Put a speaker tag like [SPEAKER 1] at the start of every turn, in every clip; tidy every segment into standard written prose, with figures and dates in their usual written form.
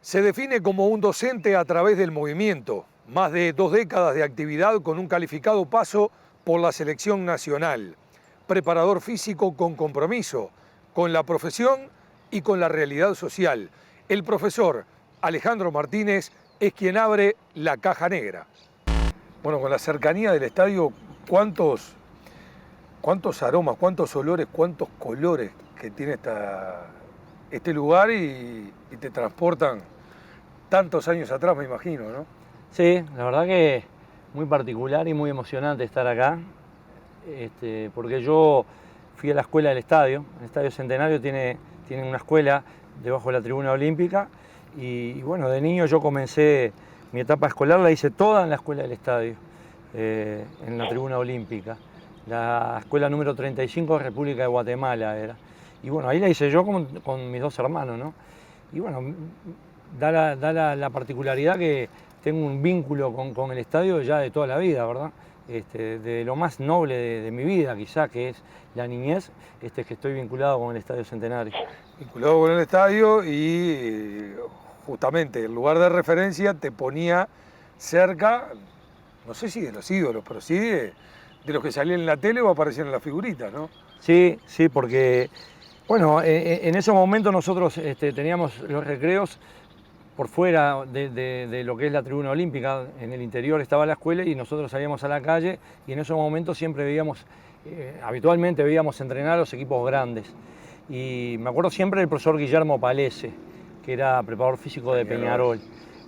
[SPEAKER 1] Se define como un docente a través del movimiento, más de 2 décadas de actividad con un calificado paso por la selección nacional, preparador físico con compromiso, con la profesión y con la realidad social. El profesor Alejandro Martínez es quien abre la caja negra. Bueno, con la cercanía del estadio, ¿cuántos aromas, cuántos olores, cuántos colores que tiene este lugar y te transportan tantos años atrás, me imagino, ¿no?
[SPEAKER 2] Sí, la verdad que muy particular y muy emocionante estar acá, porque yo fui a la escuela del estadio. El Estadio Centenario tiene una escuela debajo de la tribuna olímpica y bueno, de niño yo comencé mi etapa escolar, la hice toda en la escuela del estadio, en la tribuna olímpica. La escuela número 35 de República de Guatemala era. Y bueno, ahí la hice yo con mis 2 hermanos, ¿no? Y bueno, da la particularidad que tengo un vínculo con el estadio ya de toda la vida, ¿verdad? De lo más noble de mi vida, quizá, que es la niñez, que estoy vinculado con el Estadio Centenario.
[SPEAKER 1] Vinculado con el estadio y justamente el lugar de referencia te ponía cerca, no sé si de los ídolos, pero sí de los que salían en la tele o aparecían en las figuritas, ¿no?
[SPEAKER 2] Sí, sí, porque, bueno, en esos momentos nosotros teníamos los recreos por fuera de lo que es la tribuna olímpica. En el interior estaba la escuela y nosotros salíamos a la calle y en esos momentos siempre veíamos, habitualmente veíamos entrenar a los equipos grandes. Y me acuerdo siempre del profesor Guillermo Palese, que era preparador físico de Peñarol.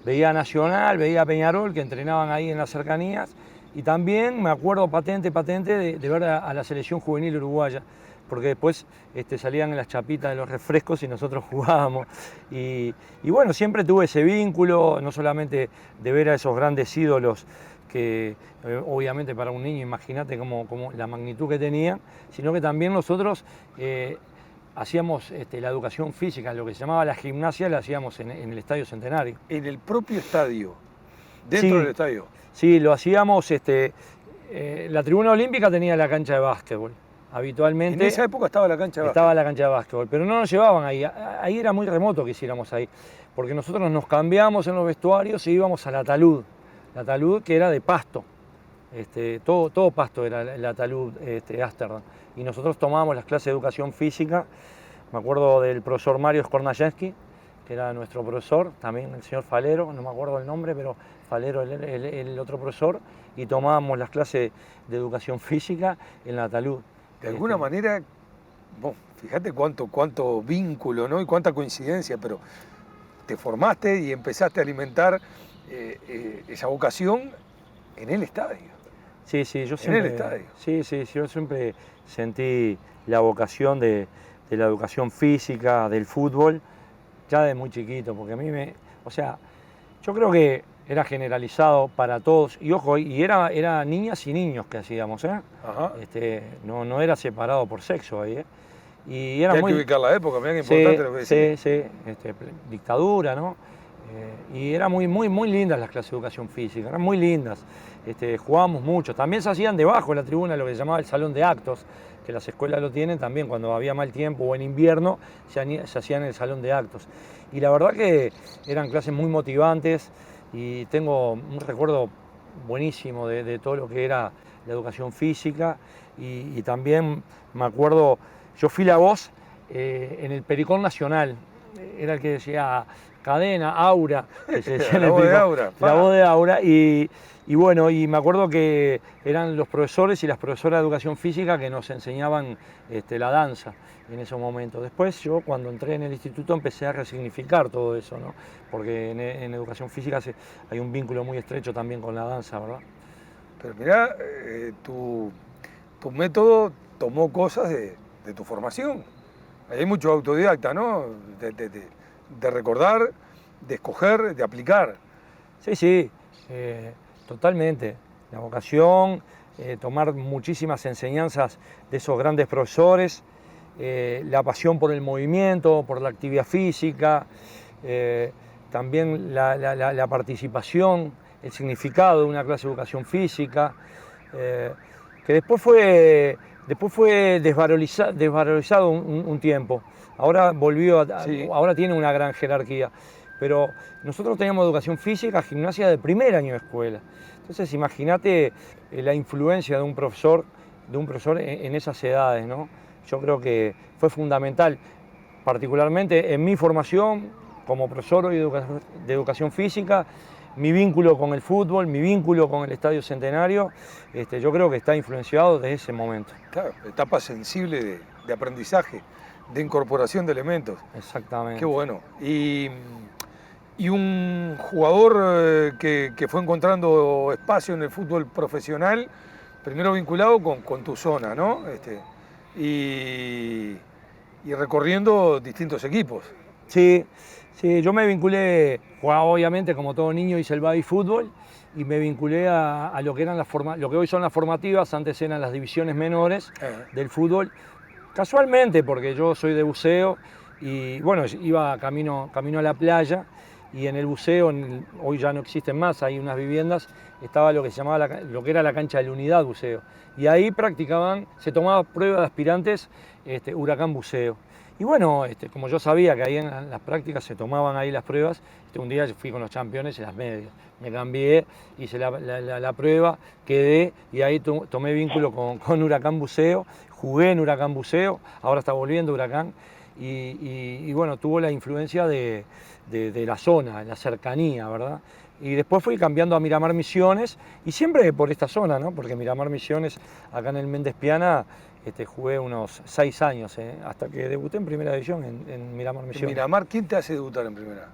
[SPEAKER 2] Veía Nacional, veía Peñarol, que entrenaban ahí en las cercanías. Y también me acuerdo patente de ver a la selección juvenil uruguaya, porque después salían en las chapitas de los refrescos y nosotros jugábamos. Y bueno, siempre tuve ese vínculo, no solamente de ver a esos grandes ídolos, que obviamente para un niño, imagínate como la magnitud que tenían, sino que también nosotros hacíamos la educación física, lo que se llamaba la gimnasia, la hacíamos en el Estadio Centenario.
[SPEAKER 1] En el propio estadio, dentro del estadio.
[SPEAKER 2] Sí, lo hacíamos, la tribuna olímpica tenía la cancha de básquetbol. Habitualmente.
[SPEAKER 1] En esa época estaba la cancha de básquetbol.
[SPEAKER 2] Estaba la cancha de básquetbol, pero no nos llevaban ahí. Ahí era muy remoto que hiciéramos ahí, porque nosotros nos cambiamos en los vestuarios y íbamos a la talud que era de pasto. Todo pasto era la talud Ámsterdam. Y nosotros tomábamos las clases de educación física. Me acuerdo del profesor Mario Skornajewski, que era nuestro profesor, también el señor Falero, no me acuerdo el nombre, pero Falero el otro profesor, y tomábamos las clases de educación física en la talud.
[SPEAKER 1] De alguna manera, bueno, fíjate cuánto vínculo, ¿no? Y cuánta coincidencia, pero te formaste y empezaste a alimentar esa vocación en el estadio.
[SPEAKER 2] Sí, yo siempre.
[SPEAKER 1] En el estadio.
[SPEAKER 2] Sí, yo siempre sentí la vocación de la educación física, del fútbol, ya de muy chiquito, porque a mí yo creo que era generalizado para todos, y ojo, y era niñas y niños que hacíamos, ¿eh?
[SPEAKER 1] Ajá.
[SPEAKER 2] No era separado por sexo ahí, ¿eh? Y era
[SPEAKER 1] hay que ubicar la época, mirá qué importante lo que decís.
[SPEAKER 2] Sí, dictadura, ¿no? Y eran muy lindas las clases de educación física, eran muy lindas. Jugábamos mucho, también se hacían debajo de la tribuna lo que se llamaba el salón de actos, que las escuelas lo tienen también, cuando había mal tiempo o en invierno se hacían en el salón de actos. Y la verdad que eran clases muy motivantes y tengo un recuerdo buenísimo de todo lo que era la educación física y también me acuerdo, yo fui la voz en el Pericón Nacional, era el que decía cadena, aura, que se decía
[SPEAKER 1] la voz de Aura.
[SPEAKER 2] La voz de Aura y bueno, y me acuerdo que eran los profesores y las profesoras de educación física que nos enseñaban la danza en esos momentos. Después yo cuando entré en el instituto empecé a resignificar todo eso, ¿no? Porque en educación física hay un vínculo muy estrecho también con la danza, ¿verdad?
[SPEAKER 1] Pero mirá, tu método tomó cosas de tu formación. Hay mucho autodidacta, ¿no? De recordar, de escoger, de aplicar.
[SPEAKER 2] Sí, totalmente. La vocación, tomar muchísimas enseñanzas de esos grandes profesores, la pasión por el movimiento, por la actividad física, también la participación, el significado de una clase de educación física, que después fue desvalorizado un tiempo. Ahora volvió, ahora tiene una gran jerarquía. pero nosotros teníamos educación física, gimnasia de primer año de escuela. Entonces imagínate la influencia de un profesor en esas edades, ¿no? Yo creo que fue fundamental, particularmente en mi formación como profesor hoy de educación física, mi vínculo con el fútbol, mi vínculo con el Estadio Centenario, yo creo que está influenciado desde ese momento.
[SPEAKER 1] Claro, etapa sensible de aprendizaje, de incorporación de elementos.
[SPEAKER 2] Exactamente.
[SPEAKER 1] Qué bueno. Y un jugador que fue encontrando espacio en el fútbol profesional, primero vinculado con tu zona, ¿no? Y recorriendo distintos equipos.
[SPEAKER 2] Sí, sí, yo me vinculé, jugaba obviamente como todo niño, hice el baby fútbol y me vinculé a lo que eran lo que hoy son las formativas, antes eran las divisiones menores del fútbol, casualmente porque yo soy de buceo y bueno, iba camino a la playa y en el buceo, hoy ya no existen más, hay unas viviendas, estaba lo que se llamaba lo que era la cancha de la unidad buceo y ahí se tomaba prueba de aspirantes Huracán Buceo. Y bueno, como yo sabía que ahí en las prácticas se tomaban ahí las pruebas, un día yo fui con los campeones en las medias. Me cambié, hice la prueba, quedé y ahí tomé vínculo con Huracán Buceo, jugué en Huracán Buceo, ahora está volviendo Huracán. Y bueno, tuvo la influencia de la zona, la cercanía, ¿verdad? Y después fui cambiando a Miramar Misiones y siempre por esta zona, ¿no? Porque Miramar Misiones, acá en el Méndez Piana, jugué unos 6 años, hasta que debuté en primera división en Miramar Misiones.
[SPEAKER 1] ¿En Miramar quién te hace debutar en primera?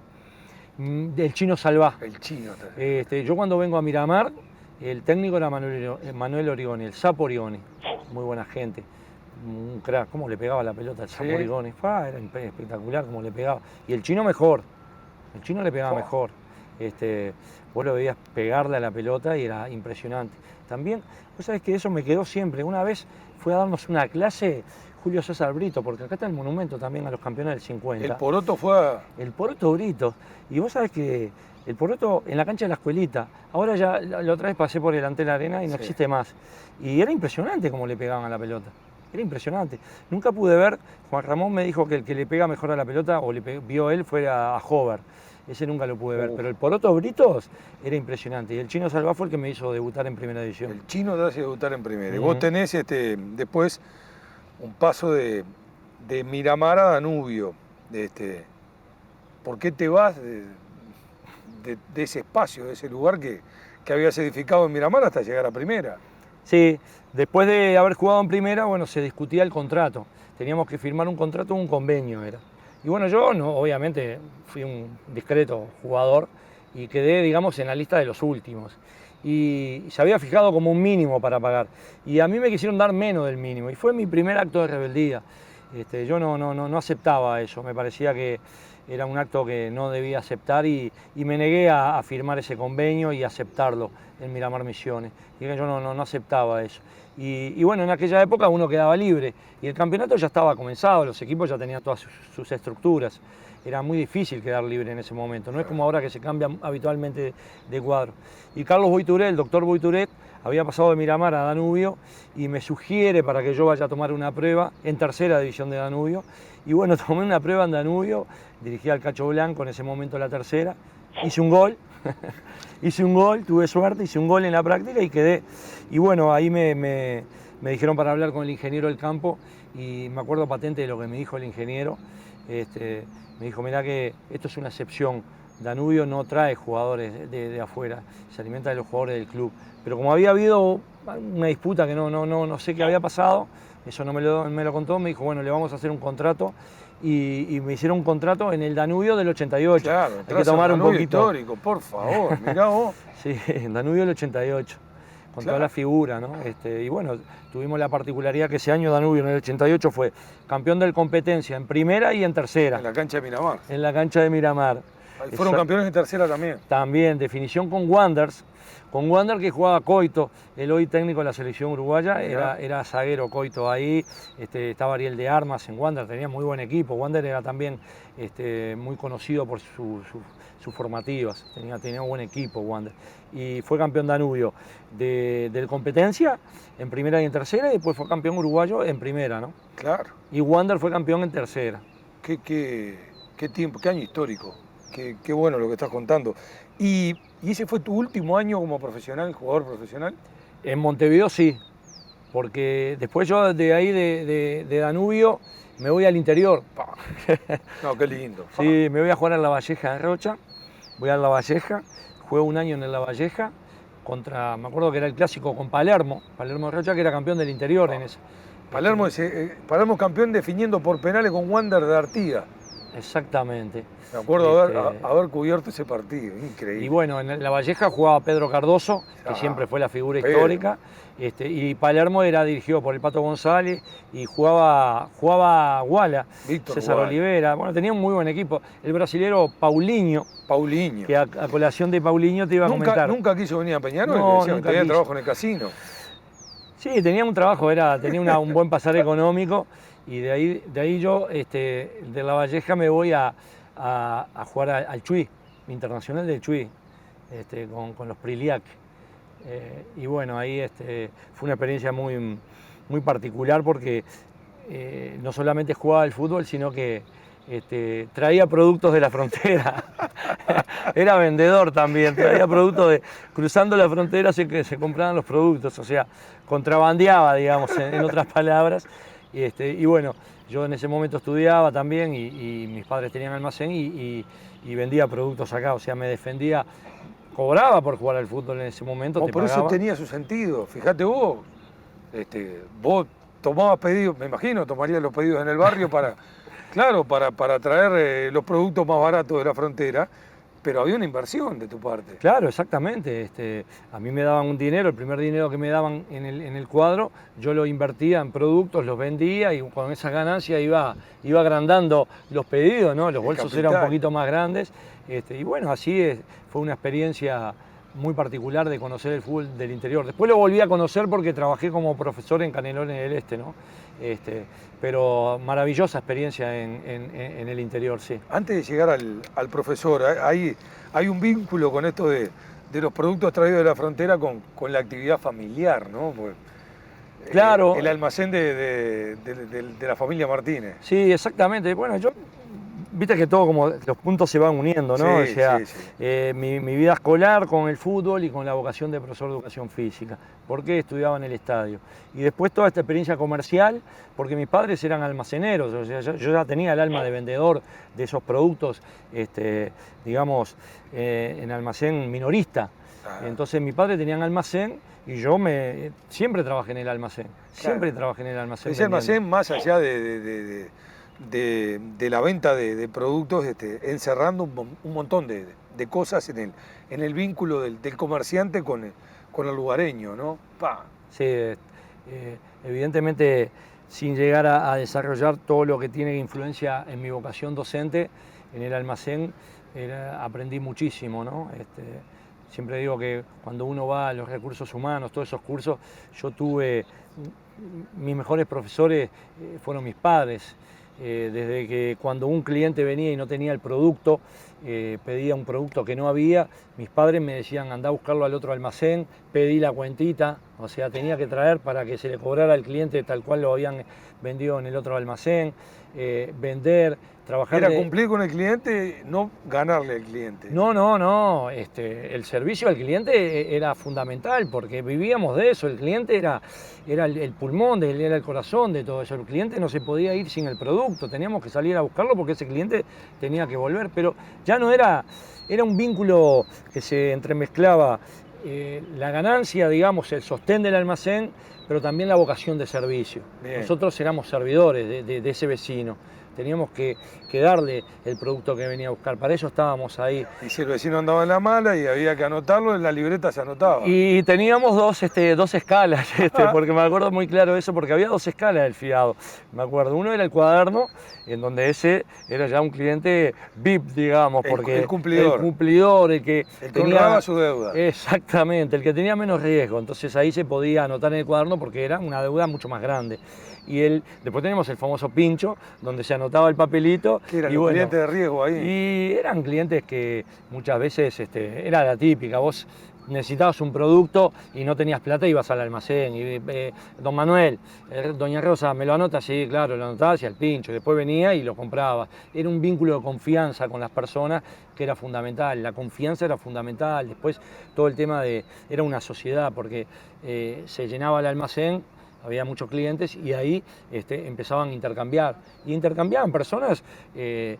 [SPEAKER 2] El Chino Salvá.
[SPEAKER 1] El Chino.
[SPEAKER 2] Yo cuando vengo a Miramar, el técnico era Manuel Origoni, el Sapo Origoni, muy buena gente. Un crack, cómo le pegaba la pelota al Sapo Origoni, era espectacular cómo le pegaba. Y el Chino mejor, el Chino le pegaba mejor. Vos lo veías pegarle a la pelota y era impresionante. También, vos sabés que eso me quedó siempre. Una vez fue a darnos una clase Julio César Brito, porque acá está el monumento también a los campeones del 50.
[SPEAKER 1] El Poroto fue
[SPEAKER 2] El Poroto Brito. Y vos sabés que el Poroto en la cancha de la escuelita, ahora ya la otra vez pasé por delante de la arena y no existe más. Y era impresionante cómo le pegaban a la pelota. Era impresionante. Nunca pude ver, Juan Ramón me dijo que el que le pega mejor a la pelota, o vio él, fuera a Hover. Ese nunca lo pude ver, pero el Poroto Britos era impresionante. Y el Chino Salvá fue el que me hizo debutar en primera división.
[SPEAKER 1] El Chino te hace debutar en primera. Y vos tenés después un paso de Miramar a Danubio. ¿Por qué te vas de ese espacio, de ese lugar que habías edificado en Miramar hasta llegar a primera?
[SPEAKER 2] Sí, después de haber jugado en primera, bueno, se discutía el contrato. Teníamos que firmar un contrato, un convenio era. Y bueno, yo obviamente fui un discreto jugador y quedé, digamos, en la lista de los últimos. Y se había fijado como un mínimo para pagar. Y a mí me quisieron dar menos del mínimo. Y fue mi primer acto de rebeldía. Yo no aceptaba eso. Me parecía que era un acto que no debía aceptar y me negué a firmar ese convenio y aceptarlo en Miramar Misiones. Y yo no aceptaba eso. Y bueno, en aquella época uno quedaba libre y el campeonato ya estaba comenzado, los equipos ya tenían todas sus estructuras. Era muy difícil quedar libre en ese momento, no es como ahora que se cambia habitualmente de cuadro. Y Carlos Boituret, el doctor Boituret, había pasado de Miramar a Danubio y me sugiere para que yo vaya a tomar una prueba en tercera división de Danubio. Y bueno, tomé una prueba en Danubio, dirigí al Cacho Blanco en ese momento la tercera, hice un gol. Hice un gol, tuve suerte, hice un gol en la práctica y quedé. Y bueno, ahí me dijeron para hablar con el ingeniero del campo y me acuerdo patente de lo que me dijo el ingeniero. Me dijo, mirá que esto es una excepción, Danubio no trae jugadores de afuera, se alimenta de los jugadores del club. Pero como había habido una disputa que no sé qué había pasado, eso no me lo contó, me dijo, bueno, le vamos a hacer un contrato. Y me hicieron un contrato en el Danubio del 88.
[SPEAKER 1] Claro,
[SPEAKER 2] hay que tomar un poquito.
[SPEAKER 1] Histórico, por favor, mirá vos.
[SPEAKER 2] Sí, en Danubio del 88, con toda la figura, ¿no? Y bueno, tuvimos la particularidad que ese año Danubio en el 88 fue campeón de competencia en primera y en tercera.
[SPEAKER 1] En la cancha de Miramar.
[SPEAKER 2] En la cancha de Miramar.
[SPEAKER 1] Fueron campeones en tercera también.
[SPEAKER 2] También, definición con Wanderers. Con Wander que jugaba Coito, el hoy técnico de la selección uruguaya, era zaguero Coito ahí, estaba Ariel de Armas en Wander, tenía muy buen equipo. Wander era también muy conocido por sus formativas, tenía un buen equipo Wander. Y fue campeón Danubio de competencia en primera y en tercera, y después fue campeón uruguayo en primera, ¿no?
[SPEAKER 1] Claro.
[SPEAKER 2] Y Wander fue campeón en tercera.
[SPEAKER 1] Qué tiempo, qué año histórico. qué bueno lo que estás contando. ¿Y ese fue tu último año como profesional, jugador profesional?
[SPEAKER 2] En Montevideo sí, porque después yo de ahí de Danubio me voy al interior.
[SPEAKER 1] No, qué lindo.
[SPEAKER 2] Sí, me voy a jugar a La Valleja de Rocha, voy a La Valleja, juego un año en La Valleja, me acuerdo que era el clásico con Palermo de Rocha, que era campeón del interior en ese.
[SPEAKER 1] Palermo campeón definiendo por penales con Wander de Artigas.
[SPEAKER 2] Exactamente.
[SPEAKER 1] Me acuerdo haber cubierto ese partido, increíble.
[SPEAKER 2] Y bueno, en La Valleja jugaba Pedro Cardoso, que siempre fue la figura histórica, y Palermo era dirigido por el Pato González, y jugaba Guala,
[SPEAKER 1] Víctor
[SPEAKER 2] César
[SPEAKER 1] Guala.
[SPEAKER 2] Olivera. Bueno, tenía un muy buen equipo. El brasilero Paulinho, que a colación de Paulinho te iba a comentar.
[SPEAKER 1] ¿Nunca quiso venir a Peñarol?
[SPEAKER 2] No,
[SPEAKER 1] Decían,
[SPEAKER 2] nunca
[SPEAKER 1] tenía
[SPEAKER 2] quiso.
[SPEAKER 1] trabajo en el casino.
[SPEAKER 2] Sí, tenía un trabajo, tenía un buen pasar económico, y de ahí yo, de La Valleja, me voy a jugar al Chuy, internacional del Chuy, con los Priliac. Y bueno, ahí fue una experiencia muy, muy particular porque no solamente jugaba al fútbol, sino que traía productos de la frontera. Era vendedor también, traía productos cruzando la frontera se compraban los productos, o sea, contrabandeaba, digamos, en otras palabras. Y bueno, yo en ese momento estudiaba también y mis padres tenían almacén y vendía productos acá, o sea, me defendía, cobraba por jugar al fútbol en ese momento.
[SPEAKER 1] Por eso tenía su sentido. Fíjate vos tomabas pedidos, me imagino, tomarías los pedidos en el barrio para traer los productos más baratos de la frontera, pero había una inversión de tu parte.
[SPEAKER 2] Claro, exactamente. A mí me daban un dinero, el primer dinero que me daban en el cuadro, yo lo invertía en productos, los vendía y con esa ganancia iba agrandando los pedidos, ¿no? Los bolsos eran un poquito más grandes. Y bueno, así fue una experiencia muy particular de conocer el fútbol del interior. Después lo volví a conocer porque trabajé como profesor en Canelones del Este, ¿no? Pero maravillosa experiencia en el interior, sí.
[SPEAKER 1] Antes de llegar al profesor, hay un vínculo con esto de los productos traídos de la frontera con la actividad familiar, ¿no? Porque,
[SPEAKER 2] claro.
[SPEAKER 1] El almacén de la familia Martínez.
[SPEAKER 2] Sí, exactamente. Bueno, viste que todo como los puntos se van uniendo, ¿no?
[SPEAKER 1] Sí,
[SPEAKER 2] o sea,
[SPEAKER 1] sí.
[SPEAKER 2] Mi vida escolar con el fútbol y con la vocación de profesor de educación física, porque estudiaba en el estadio. Y después toda esta experiencia comercial, porque mis padres eran almaceneros, o sea, yo ya tenía el alma de vendedor de esos productos, digamos, en almacén minorista. Entonces mi padre tenía un almacén y yo siempre trabajé en el almacén, siempre trabajé en el almacén.
[SPEAKER 1] Ese almacén, más allá de la venta de productos, encerrando un montón de cosas en el vínculo del comerciante con el lugareño, ¿no?
[SPEAKER 2] Sí, evidentemente sin llegar a desarrollar todo lo que tiene influencia en mi vocación docente, en el almacén aprendí muchísimo, ¿no? Siempre digo que cuando uno va a los recursos humanos, todos esos cursos, yo tuve, mis mejores profesores fueron mis padres. Desde que cuando un cliente venía y no tenía el producto, pedía un producto que no había, mis padres me decían andá a buscarlo al otro almacén, pedí la cuentita, o sea, tenía que traer para que se le cobrara al cliente tal cual lo habían vendido en el otro almacén, vender, trabajar.
[SPEAKER 1] Era cumplir con el cliente, no ganarle al cliente.
[SPEAKER 2] No, el servicio al cliente era fundamental porque vivíamos de eso, el cliente era el pulmón, era el corazón de todo eso, el cliente no se podía ir sin el producto, teníamos que salir a buscarlo porque ese cliente tenía que volver, pero ya no era un vínculo que se entremezclaba la ganancia, digamos, el sostén del almacén, pero también la vocación de servicio. Bien. Nosotros éramos servidores de ese vecino. Teníamos que darle el producto que venía a buscar, para eso estábamos ahí.
[SPEAKER 1] Y si el vecino andaba en la mala y había que anotarlo, en la libreta se anotaba.
[SPEAKER 2] Y teníamos dos escalas, porque me acuerdo muy claro eso, porque había dos escalas del fiado. Me acuerdo, uno era el cuaderno, en donde ese era ya un cliente VIP, digamos, porque
[SPEAKER 1] el cumplidor.
[SPEAKER 2] El cumplidor, el que
[SPEAKER 1] honraba su deuda.
[SPEAKER 2] Exactamente, el que tenía menos riesgo. Entonces ahí se podía anotar en el cuaderno porque era una deuda mucho más grande. Después tenemos el famoso pincho, donde se anotaba anotaba el papelito.
[SPEAKER 1] ¿Qué eran
[SPEAKER 2] y
[SPEAKER 1] los
[SPEAKER 2] bueno,
[SPEAKER 1] clientes de riesgo ahí?
[SPEAKER 2] y eran clientes que muchas veces era la típica, vos necesitabas un producto y no tenías plata, ibas al almacén. Y, don Manuel, doña Rosa, ¿me lo anota? Sí, claro, lo anotaba hacia el pincho. Después venía y lo compraba. Era un vínculo de confianza con las personas que era fundamental. La confianza era fundamental. Después todo el tema era una sociedad, porque se llenaba el almacén, había muchos clientes y ahí empezaban a intercambiar. Y intercambiaban personas de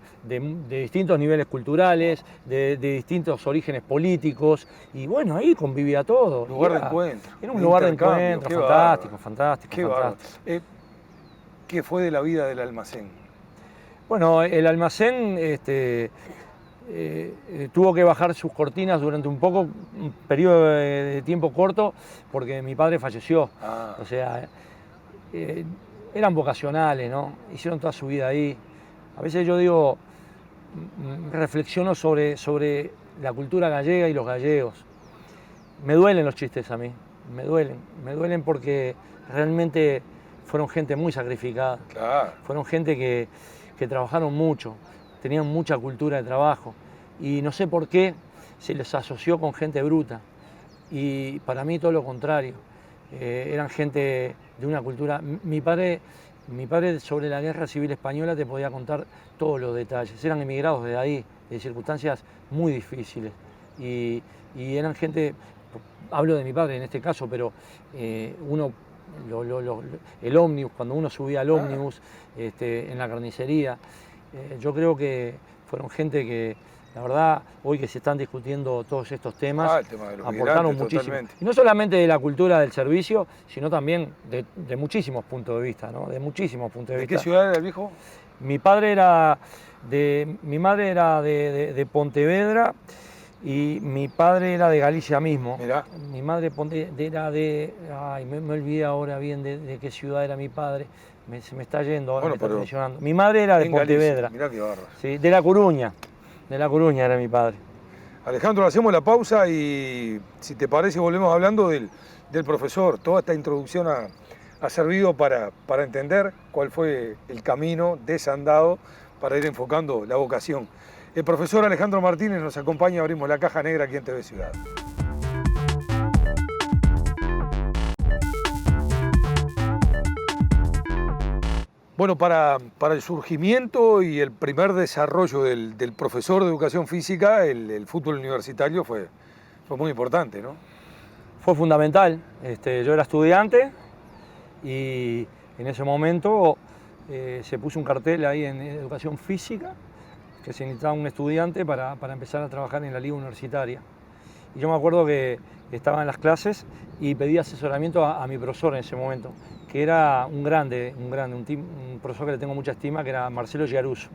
[SPEAKER 2] distintos niveles culturales, de distintos orígenes políticos. Y bueno, ahí convivía todo.
[SPEAKER 1] Lugar de encuentro.
[SPEAKER 2] Era un lugar de encuentro, fantástico, fantástico.
[SPEAKER 1] Qué fantástico. ¿Qué fue de la vida del almacén?
[SPEAKER 2] Bueno, el almacén tuvo que bajar sus cortinas durante un periodo de tiempo corto, porque mi padre falleció. O sea, eran vocacionales, ¿no? Hicieron toda su vida ahí. A veces yo digo, reflexiono sobre la cultura gallega y los gallegos. Me duelen los chistes a mí, me duelen porque realmente fueron gente muy sacrificada.
[SPEAKER 1] Claro.
[SPEAKER 2] Fueron gente que trabajaron mucho, tenían mucha cultura de trabajo y no sé por qué se les asoció con gente bruta. Y para mí todo lo contrario, eran gente de una cultura. Mi padre sobre la Guerra Civil Española te podía contar todos los detalles. Eran emigrados de ahí, de circunstancias muy difíciles. Y eran gente, hablo de mi padre en este caso, pero el ómnibus, cuando uno subía al ómnibus en la carnicería, yo creo que fueron gente que, la verdad, hoy que se están discutiendo todos estos temas,
[SPEAKER 1] el tema de los
[SPEAKER 2] aportaron muchísimo.
[SPEAKER 1] Totalmente.
[SPEAKER 2] Y no solamente de la cultura del servicio, sino también de muchísimos puntos de vista, ¿no? De muchísimos puntos de vista.
[SPEAKER 1] ¿De qué ciudad era el viejo?
[SPEAKER 2] Mi madre era de Pontevedra y mi padre era de Galicia mismo.
[SPEAKER 1] Mirá.
[SPEAKER 2] Mi madre era me olvidé ahora bien de qué ciudad era mi padre. Se me está yendo ahora,
[SPEAKER 1] bueno,
[SPEAKER 2] me está mencionando. Mi madre era de Pontevedra.
[SPEAKER 1] Mirá qué bárbaro.
[SPEAKER 2] Sí, de La Coruña era mi padre.
[SPEAKER 1] Alejandro, hacemos la pausa y si te parece volvemos hablando del profesor. Toda esta introducción ha servido para entender cuál fue el camino desandado para ir enfocando la vocación. El profesor Alejandro Martínez nos acompaña, abrimos la caja negra aquí en TV Ciudad. Bueno, para el surgimiento y el primer desarrollo del profesor de educación física, el fútbol universitario fue muy importante, ¿no?
[SPEAKER 2] Fue fundamental. Yo era estudiante y en ese momento se puso un cartel ahí en educación física que se necesitaba un estudiante para empezar a trabajar en la liga universitaria. Y yo me acuerdo que estaba en las clases y pedí asesoramiento a mi profesor en ese momento, que era un profesor que le tengo mucha estima, que era Marcelo Giaruso.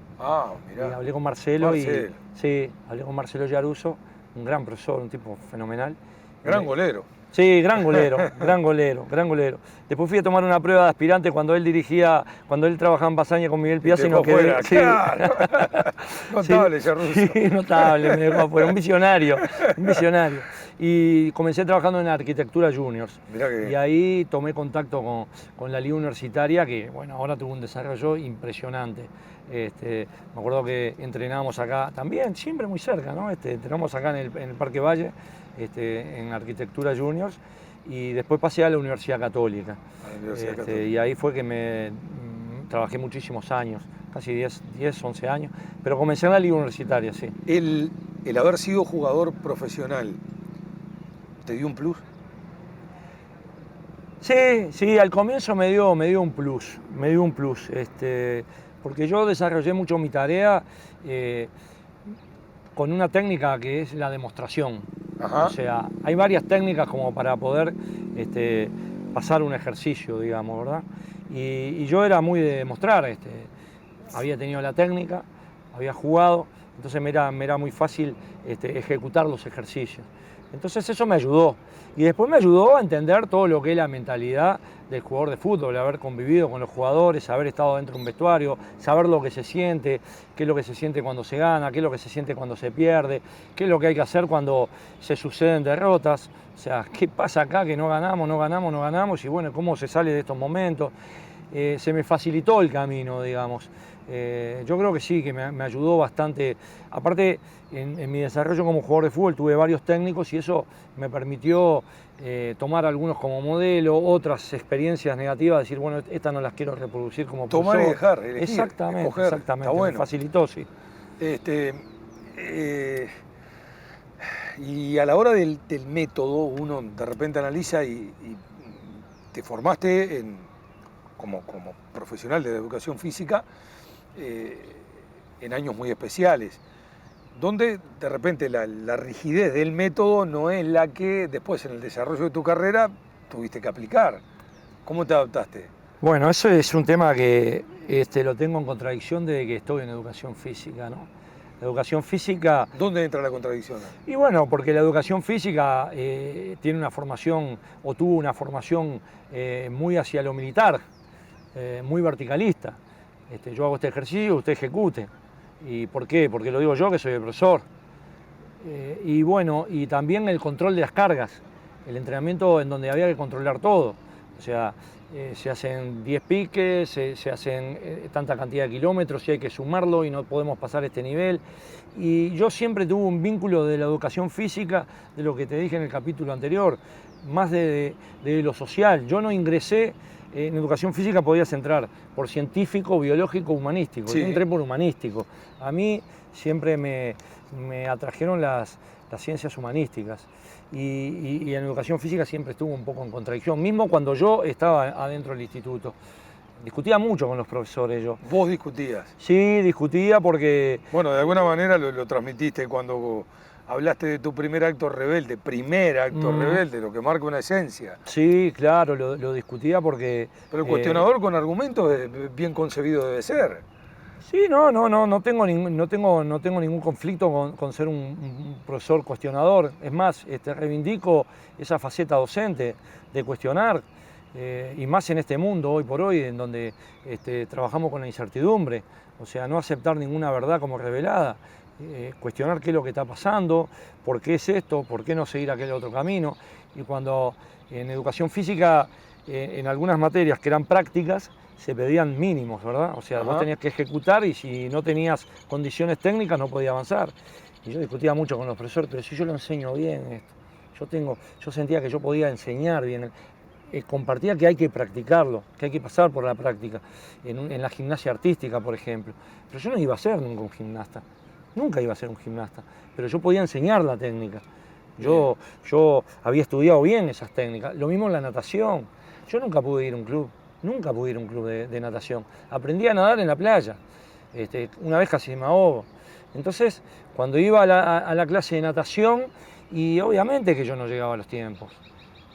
[SPEAKER 1] Mirá.
[SPEAKER 2] Y hablé con Marcelo. Sí, hablé con Marcelo Giaruso, un gran profesor, un tipo fenomenal.
[SPEAKER 1] Gran golero.
[SPEAKER 2] Sí, gran golero. Después fui a tomar una prueba de aspirante cuando él trabajaba en Pasaña con Miguel Piazza y no quedé.
[SPEAKER 1] Sí. Claro. Notable, Giaruso.
[SPEAKER 2] Sí, notable, me dejó afuera, un visionario. Y comencé trabajando en Arquitectura Juniors.
[SPEAKER 1] Mirá que bien.
[SPEAKER 2] Y ahí tomé contacto con la liga universitaria, que bueno, ahora tuvo un desarrollo impresionante. Me acuerdo que entrenábamos acá también, siempre muy cerca, ¿no? Entrenamos acá en el Parque Valle, en Arquitectura Juniors, y después pasé a la Universidad Católica. Y ahí fue que trabajé muchísimos años, casi 10, 11 años, pero comencé en la liga universitaria, sí.
[SPEAKER 1] El haber sido jugador profesional, ¿te dio un plus?
[SPEAKER 2] Sí, al comienzo me dio un plus, porque yo desarrollé mucho mi tarea con una técnica que es la demostración.
[SPEAKER 1] Ajá.
[SPEAKER 2] O sea, hay varias técnicas como para poder pasar un ejercicio, digamos, ¿verdad? Y yo era muy de demostrar, había tenido la técnica, había jugado, entonces me era muy fácil ejecutar los ejercicios. Entonces eso me ayudó. Y después me ayudó a entender todo lo que es la mentalidad del jugador de fútbol, haber convivido con los jugadores, haber estado dentro de un vestuario, saber lo que se siente, qué es lo que se siente cuando se gana, qué es lo que se siente cuando se pierde, qué es lo que hay que hacer cuando se suceden derrotas. O sea, qué pasa acá que no ganamos, y bueno, cómo se sale de estos momentos. se me facilitó el camino, digamos. Yo creo que sí, que me ayudó bastante. Aparte, en mi desarrollo como jugador de fútbol tuve varios técnicos y eso me permitió tomar algunos como modelo, otras experiencias negativas, decir, bueno, estas no las quiero reproducir como
[SPEAKER 1] tomar
[SPEAKER 2] profesor.
[SPEAKER 1] y dejar, elegir,
[SPEAKER 2] exactamente,
[SPEAKER 1] escoger.
[SPEAKER 2] exactamente.
[SPEAKER 1] Está bueno.
[SPEAKER 2] Me facilitó, sí.
[SPEAKER 1] Y a la hora del método, uno de repente analiza y te formaste como profesional de la educación física en años muy especiales, donde de repente la rigidez del método no es la que después en el desarrollo de tu carrera tuviste que aplicar. ¿Cómo te adaptaste?
[SPEAKER 2] Bueno, eso es un tema que lo tengo en contradicción desde que estoy en educación física, ¿no? La educación física...
[SPEAKER 1] ¿Dónde entra la contradicción?
[SPEAKER 2] Y bueno, porque la educación física tiene una formación, o tuvo una formación muy hacia lo militar, muy verticalista. Yo hago este ejercicio, usted ejecute. ¿Y por qué? Porque lo digo yo, que soy el profesor. Y bueno, y también el control de las cargas, el entrenamiento en donde había que controlar todo. O sea, se hacen 10 piques, se hacen tanta cantidad de kilómetros y hay que sumarlo y no podemos pasar este nivel. Y yo siempre tuve un vínculo de la educación física, de lo que te dije en el capítulo anterior, más de lo social. Yo no ingresé en educación física, podías entrar por científico, biológico, humanístico.
[SPEAKER 1] Sí.
[SPEAKER 2] Yo entré por humanístico. A mí siempre me atrajeron las ciencias humanísticas. Y en educación física siempre estuvo un poco en contradicción, mismo cuando yo estaba adentro del instituto. Discutía mucho con los profesores yo.
[SPEAKER 1] ¿Vos discutías?
[SPEAKER 2] Sí, discutía porque...
[SPEAKER 1] Bueno, de alguna manera lo transmitiste cuando hablaste de tu primer acto rebelde, rebelde, lo que marca una esencia.
[SPEAKER 2] Sí, claro, lo discutía porque...
[SPEAKER 1] Pero el cuestionador con argumentos bien concebido debe ser.
[SPEAKER 2] Sí, no tengo ningún conflicto con ser un profesor cuestionador. Es más, reivindico esa faceta docente de cuestionar, y más en este mundo hoy por hoy, en donde trabajamos con la incertidumbre. O sea, no aceptar ninguna verdad como revelada, cuestionar qué es lo que está pasando, por qué es esto, por qué no seguir aquel otro camino. Y cuando en educación física, en algunas materias que eran prácticas, se pedían mínimos, ¿verdad? O sea, vos tenías que ejecutar y si no tenías condiciones técnicas no podías avanzar. Y yo discutía mucho con los profesores, pero si yo lo enseño bien esto, yo sentía que yo podía enseñar bien, compartía que hay que practicarlo, que hay que pasar por la práctica, en la gimnasia artística, por ejemplo. Pero yo no iba a ser nunca un gimnasta, nunca iba a ser un gimnasta, pero yo podía enseñar la técnica. Yo había estudiado bien esas técnicas, lo mismo en la natación. Yo nunca pude ir a un club. Nunca pude ir a un club de natación. Aprendí a nadar en la playa. Una vez casi me ahogo. Entonces, cuando iba a la clase de natación, y obviamente que yo no llegaba a los tiempos,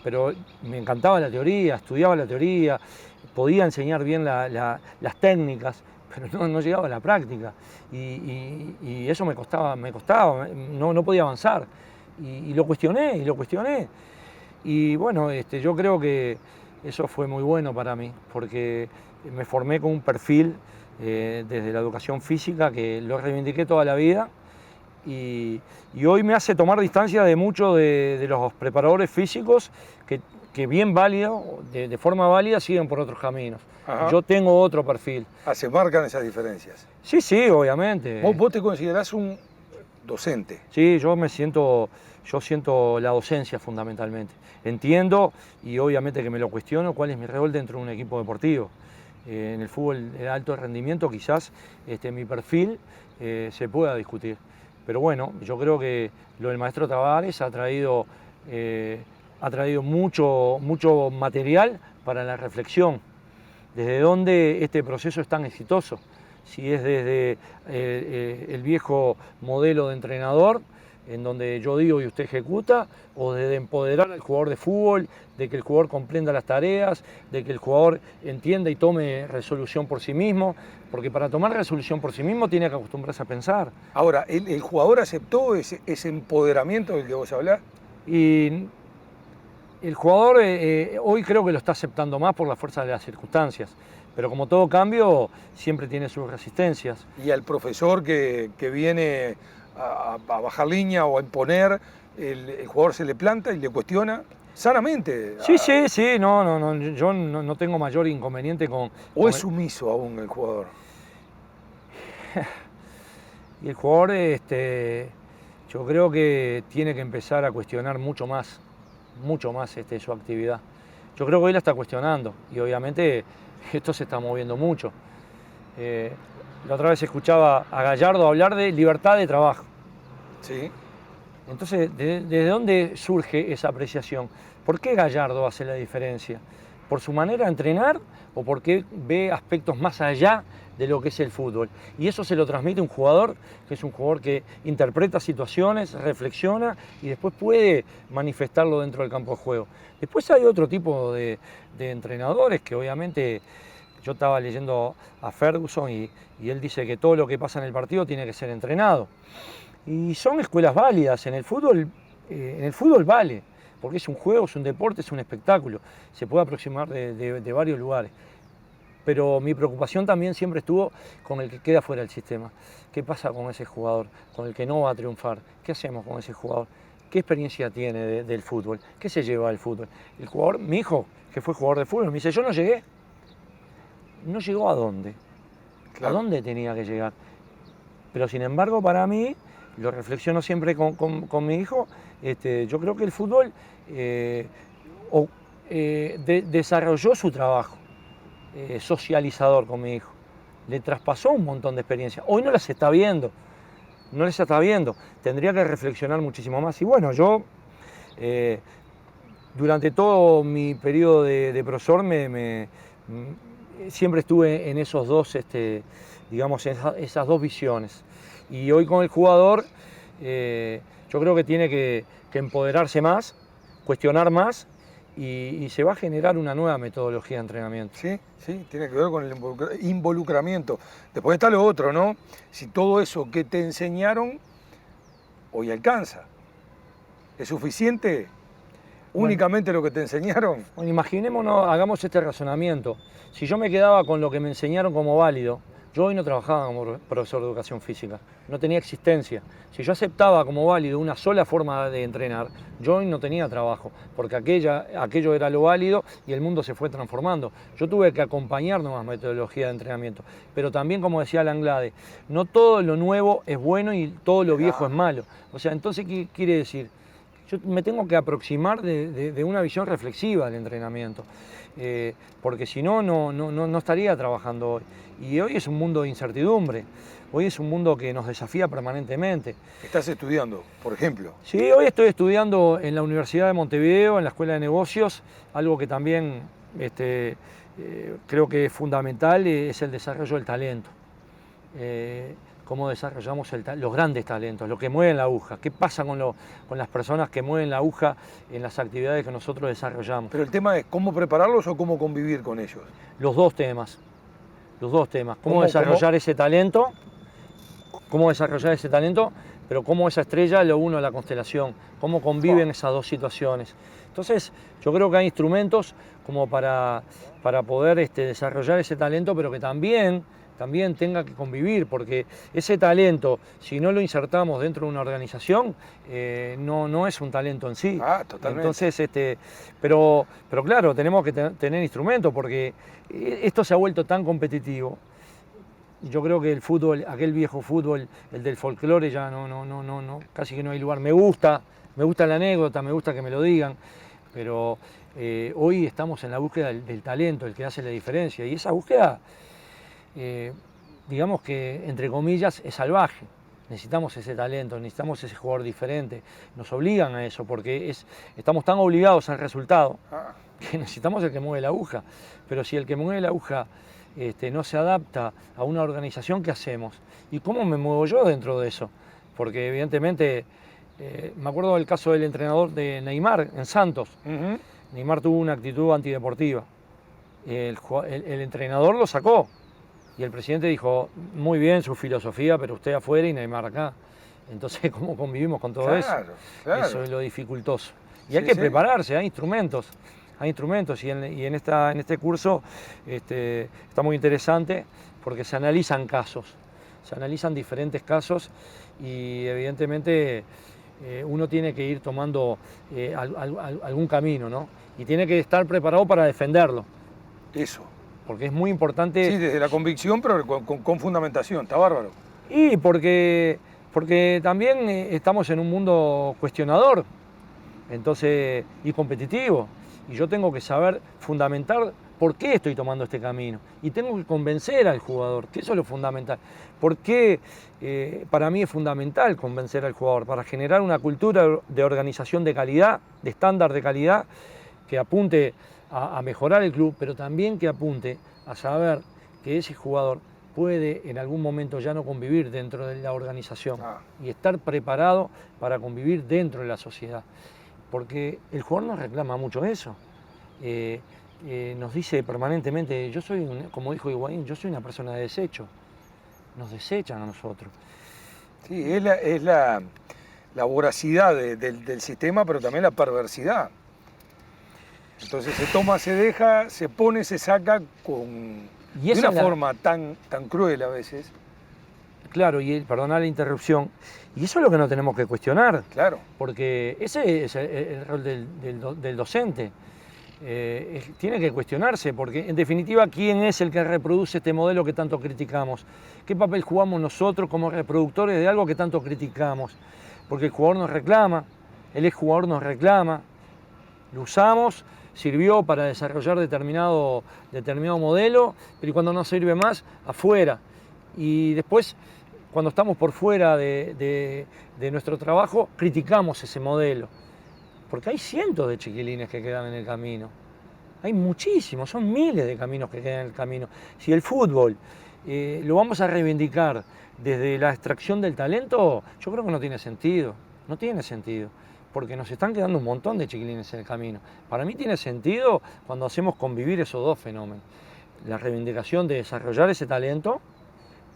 [SPEAKER 2] pero me encantaba la teoría, estudiaba la teoría, podía enseñar bien las técnicas, pero no llegaba a la práctica. Y eso me costaba, no podía avanzar. Y lo cuestioné. Y bueno, yo creo que eso fue muy bueno para mí, porque me formé con un perfil desde la educación física que lo reivindiqué toda la vida y hoy me hace tomar distancia de muchos de los preparadores físicos que bien válido, de forma válida, siguen por otros caminos. Ajá. Yo tengo otro perfil.
[SPEAKER 1] ¿Se marcan esas diferencias?
[SPEAKER 2] Sí, obviamente.
[SPEAKER 1] ¿Vos te considerás un docente?
[SPEAKER 2] Sí, yo siento la docencia fundamentalmente. Entiendo y obviamente que me lo cuestiono cuál es mi rol dentro de un equipo deportivo. En el fútbol de alto rendimiento quizás mi perfil se pueda discutir. Pero bueno, yo creo que lo del maestro Tavares ha traído mucho material para la reflexión. ¿Desde dónde este proceso es tan exitoso? Si es desde el viejo modelo de entrenador, en donde yo digo y usted ejecuta, o de empoderar al jugador de fútbol, de que el jugador comprenda las tareas, de que el jugador entienda y tome resolución por sí mismo, porque para tomar resolución por sí mismo tiene que acostumbrarse a pensar.
[SPEAKER 1] Ahora, ¿el jugador aceptó ese empoderamiento del que vos hablás?
[SPEAKER 2] Y el jugador hoy creo que lo está aceptando más por la fuerza de las circunstancias, pero como todo cambio siempre tiene sus resistencias.
[SPEAKER 1] ¿Y al profesor que viene a bajar línea o a imponer, el jugador se le planta y le cuestiona? sanamente.
[SPEAKER 2] Sí, no, yo no tengo mayor inconveniente con...
[SPEAKER 1] ¿O es sumiso aún el jugador?
[SPEAKER 2] Y el jugador, yo creo que tiene que empezar a cuestionar mucho más su actividad. Yo creo que hoy la está cuestionando y obviamente esto se está moviendo mucho. La otra vez escuchaba a Gallardo hablar de libertad de trabajo.
[SPEAKER 1] Sí.
[SPEAKER 2] Entonces, ¿desde dónde surge esa apreciación? ¿Por qué Gallardo hace la diferencia? ¿Por su manera de entrenar o porque ve aspectos más allá de lo que es el fútbol? Y eso se lo transmite un jugador, que es un jugador que interpreta situaciones, reflexiona y después puede manifestarlo dentro del campo de juego. Después hay otro tipo de entrenadores que obviamente... Yo estaba leyendo a Ferguson y él dice que todo lo que pasa en el partido tiene que ser entrenado. Y son escuelas válidas. En el fútbol vale, porque es un juego, es un deporte, es un espectáculo. Se puede aproximar de varios lugares. Pero mi preocupación también siempre estuvo con el que queda fuera del sistema. ¿Qué pasa con ese jugador, con el que no va a triunfar? ¿Qué hacemos con ese jugador? ¿Qué experiencia tiene del fútbol? ¿Qué se lleva del fútbol? El jugador, mi hijo, que fue jugador de fútbol, me dice, yo no llegué. ¿No llegó a dónde?
[SPEAKER 1] Claro.
[SPEAKER 2] ¿A dónde tenía que llegar? Pero sin embargo, para mí, lo reflexiono siempre con mi hijo, yo creo que el fútbol desarrolló su trabajo socializador con mi hijo. Le traspasó un montón de experiencias. Hoy no las está viendo. No las está viendo. Tendría que reflexionar muchísimo más. Y bueno, yo durante todo mi periodo de profesor siempre estuve en esos dos, digamos, esas dos visiones. Y hoy con el jugador, yo creo que tiene que empoderarse más, cuestionar más y se va a generar una nueva metodología de entrenamiento.
[SPEAKER 1] Sí, tiene que ver con el involucramiento. Después está lo otro, ¿no? Si todo eso que te enseñaron hoy alcanza, ¿es suficiente? ¿Únicamente lo que te enseñaron?
[SPEAKER 2] Bueno, imaginémonos, hagamos este razonamiento. Si yo me quedaba con lo que me enseñaron como válido, yo hoy no trabajaba como profesor de educación física, no tenía existencia. Si yo aceptaba como válido una sola forma de entrenar, yo hoy no tenía trabajo, porque aquello era lo válido y el mundo se fue transformando. Yo tuve que acompañar nuevas metodologías de entrenamiento, pero también, como decía Langlade, no todo lo nuevo es bueno y todo lo viejo es malo. O sea, entonces, ¿qué quiere decir? Yo me tengo que aproximar de una visión reflexiva del entrenamiento, porque si no, no estaría trabajando hoy. Y hoy es un mundo de incertidumbre, hoy es un mundo que nos desafía permanentemente.
[SPEAKER 1] ¿Estás estudiando, por ejemplo?
[SPEAKER 2] Sí, hoy estoy estudiando en la Universidad de Montevideo, en la Escuela de Negocios, algo que también creo que es fundamental, es el desarrollo del talento. Cómo desarrollamos los grandes talentos, lo que mueven la aguja, qué pasa con las personas que mueven la aguja en las actividades que nosotros desarrollamos.
[SPEAKER 1] Pero el tema es cómo prepararlos o cómo convivir con ellos.
[SPEAKER 2] Los dos temas, cómo desarrollar ese talento, pero cómo esa estrella lo une a la constelación, cómo conviven esas dos situaciones. Entonces, yo creo que hay instrumentos como para poder desarrollar ese talento, pero que también tenga que convivir, porque ese talento, si no lo insertamos dentro de una organización, no es un talento en sí.
[SPEAKER 1] Totalmente.
[SPEAKER 2] Entonces, pero claro, tenemos que tener instrumentos, porque esto se ha vuelto tan competitivo. Yo creo que el fútbol, aquel viejo fútbol, el del folclore, ya casi que no hay lugar. Me gusta la anécdota, me gusta que me lo digan, pero hoy estamos en la búsqueda del talento, el que hace la diferencia, y esa búsqueda, digamos que, entre comillas, es salvaje. Necesitamos ese talento, necesitamos ese jugador diferente. Nos obligan a eso porque estamos tan obligados al resultado que necesitamos el que mueve la aguja. Pero si el que mueve la aguja no se adapta a una organización, ¿qué hacemos? ¿Y cómo me muevo yo dentro de eso? Porque evidentemente, me acuerdo del caso del entrenador de Neymar en Santos. Neymar tuvo una actitud antideportiva. El entrenador lo sacó. Y el presidente dijo, muy bien su filosofía, pero usted afuera y Neymar acá. Entonces, ¿cómo convivimos con todo eso?
[SPEAKER 1] Claro.
[SPEAKER 2] Eso es lo dificultoso. Y hay que prepararse, hay instrumentos. Y en este curso está muy interesante porque se analizan casos, se analizan diferentes casos y evidentemente uno tiene que ir tomando algún camino, ¿no? Y tiene que estar preparado para defenderlo.
[SPEAKER 1] Eso.
[SPEAKER 2] Porque es muy importante.
[SPEAKER 1] Sí, desde la convicción, pero con fundamentación, está bárbaro.
[SPEAKER 2] Y porque también estamos en un mundo cuestionador, entonces, y competitivo. Y yo tengo que saber fundamentar por qué estoy tomando este camino. Y tengo que convencer al jugador, que eso es lo fundamental. Porque para mí es fundamental convencer al jugador, para generar una cultura de organización de calidad, de estándar de calidad, que apunte a mejorar el club, pero también que apunte a saber que ese jugador puede en algún momento ya no convivir dentro de la organización y estar preparado para convivir dentro de la sociedad. Porque el jugador nos reclama mucho eso. Nos dice permanentemente, yo soy, como dijo Higuaín, yo soy una persona de desecho. Nos desechan a nosotros.
[SPEAKER 1] Sí, es la voracidad del sistema, pero también la perversidad. Entonces se toma, se deja, se pone, se saca de una forma tan cruel a veces.
[SPEAKER 2] Claro, y perdona la interrupción, y eso es lo que no tenemos que cuestionar.
[SPEAKER 1] Claro.
[SPEAKER 2] Porque ese es el rol del docente. Tiene que cuestionarse, porque en definitiva, ¿quién es el que reproduce este modelo que tanto criticamos? ¿Qué papel jugamos nosotros como reproductores de algo que tanto criticamos? Porque el jugador nos reclama, el exjugador nos reclama, lo usamos, sirvió para desarrollar determinado modelo, pero cuando no sirve más, afuera. Y después, cuando estamos por fuera de nuestro trabajo, criticamos ese modelo. Porque hay cientos de chiquilines que quedan en el camino. Hay muchísimos, son miles de caminos que quedan en el camino. Si el fútbol lo vamos a reivindicar desde la extracción del talento, yo creo que no tiene sentido. No tiene sentido. Porque nos están quedando un montón de chiquilines en el camino. Para mí tiene sentido cuando hacemos convivir esos dos fenómenos. La reivindicación de desarrollar ese talento,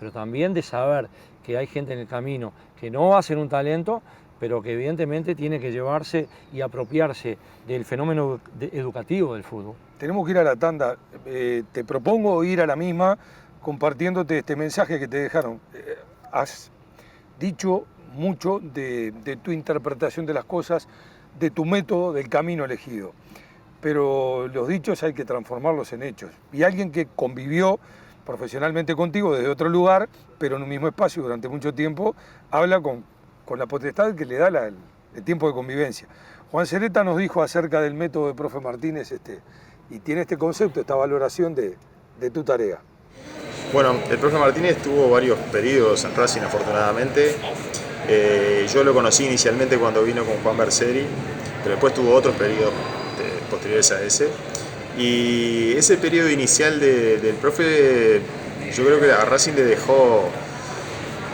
[SPEAKER 2] pero también de saber que hay gente en el camino que no va a ser un talento, pero que evidentemente tiene que llevarse y apropiarse del fenómeno educativo del fútbol.
[SPEAKER 1] Tenemos que ir a la tanda. Te propongo ir a la misma compartiéndote este mensaje que te dejaron. Has dicho mucho de tu interpretación de las cosas, de tu método, del camino elegido. Pero los dichos hay que transformarlos en hechos. Y alguien que convivió profesionalmente contigo desde otro lugar, pero en un mismo espacio durante mucho tiempo, habla con la potestad que le da el tiempo de convivencia. Juan Sereta nos dijo acerca del método de profe Martínez y tiene este concepto, esta valoración de tu tarea.
[SPEAKER 3] Bueno, el profe Martínez tuvo varios periodos en Racing, afortunadamente. Yo lo conocí inicialmente cuando vino con Juan Berseri, pero después tuvo otros periodos posteriores a ese. Y ese periodo inicial del profe, yo creo que a Racing le dejó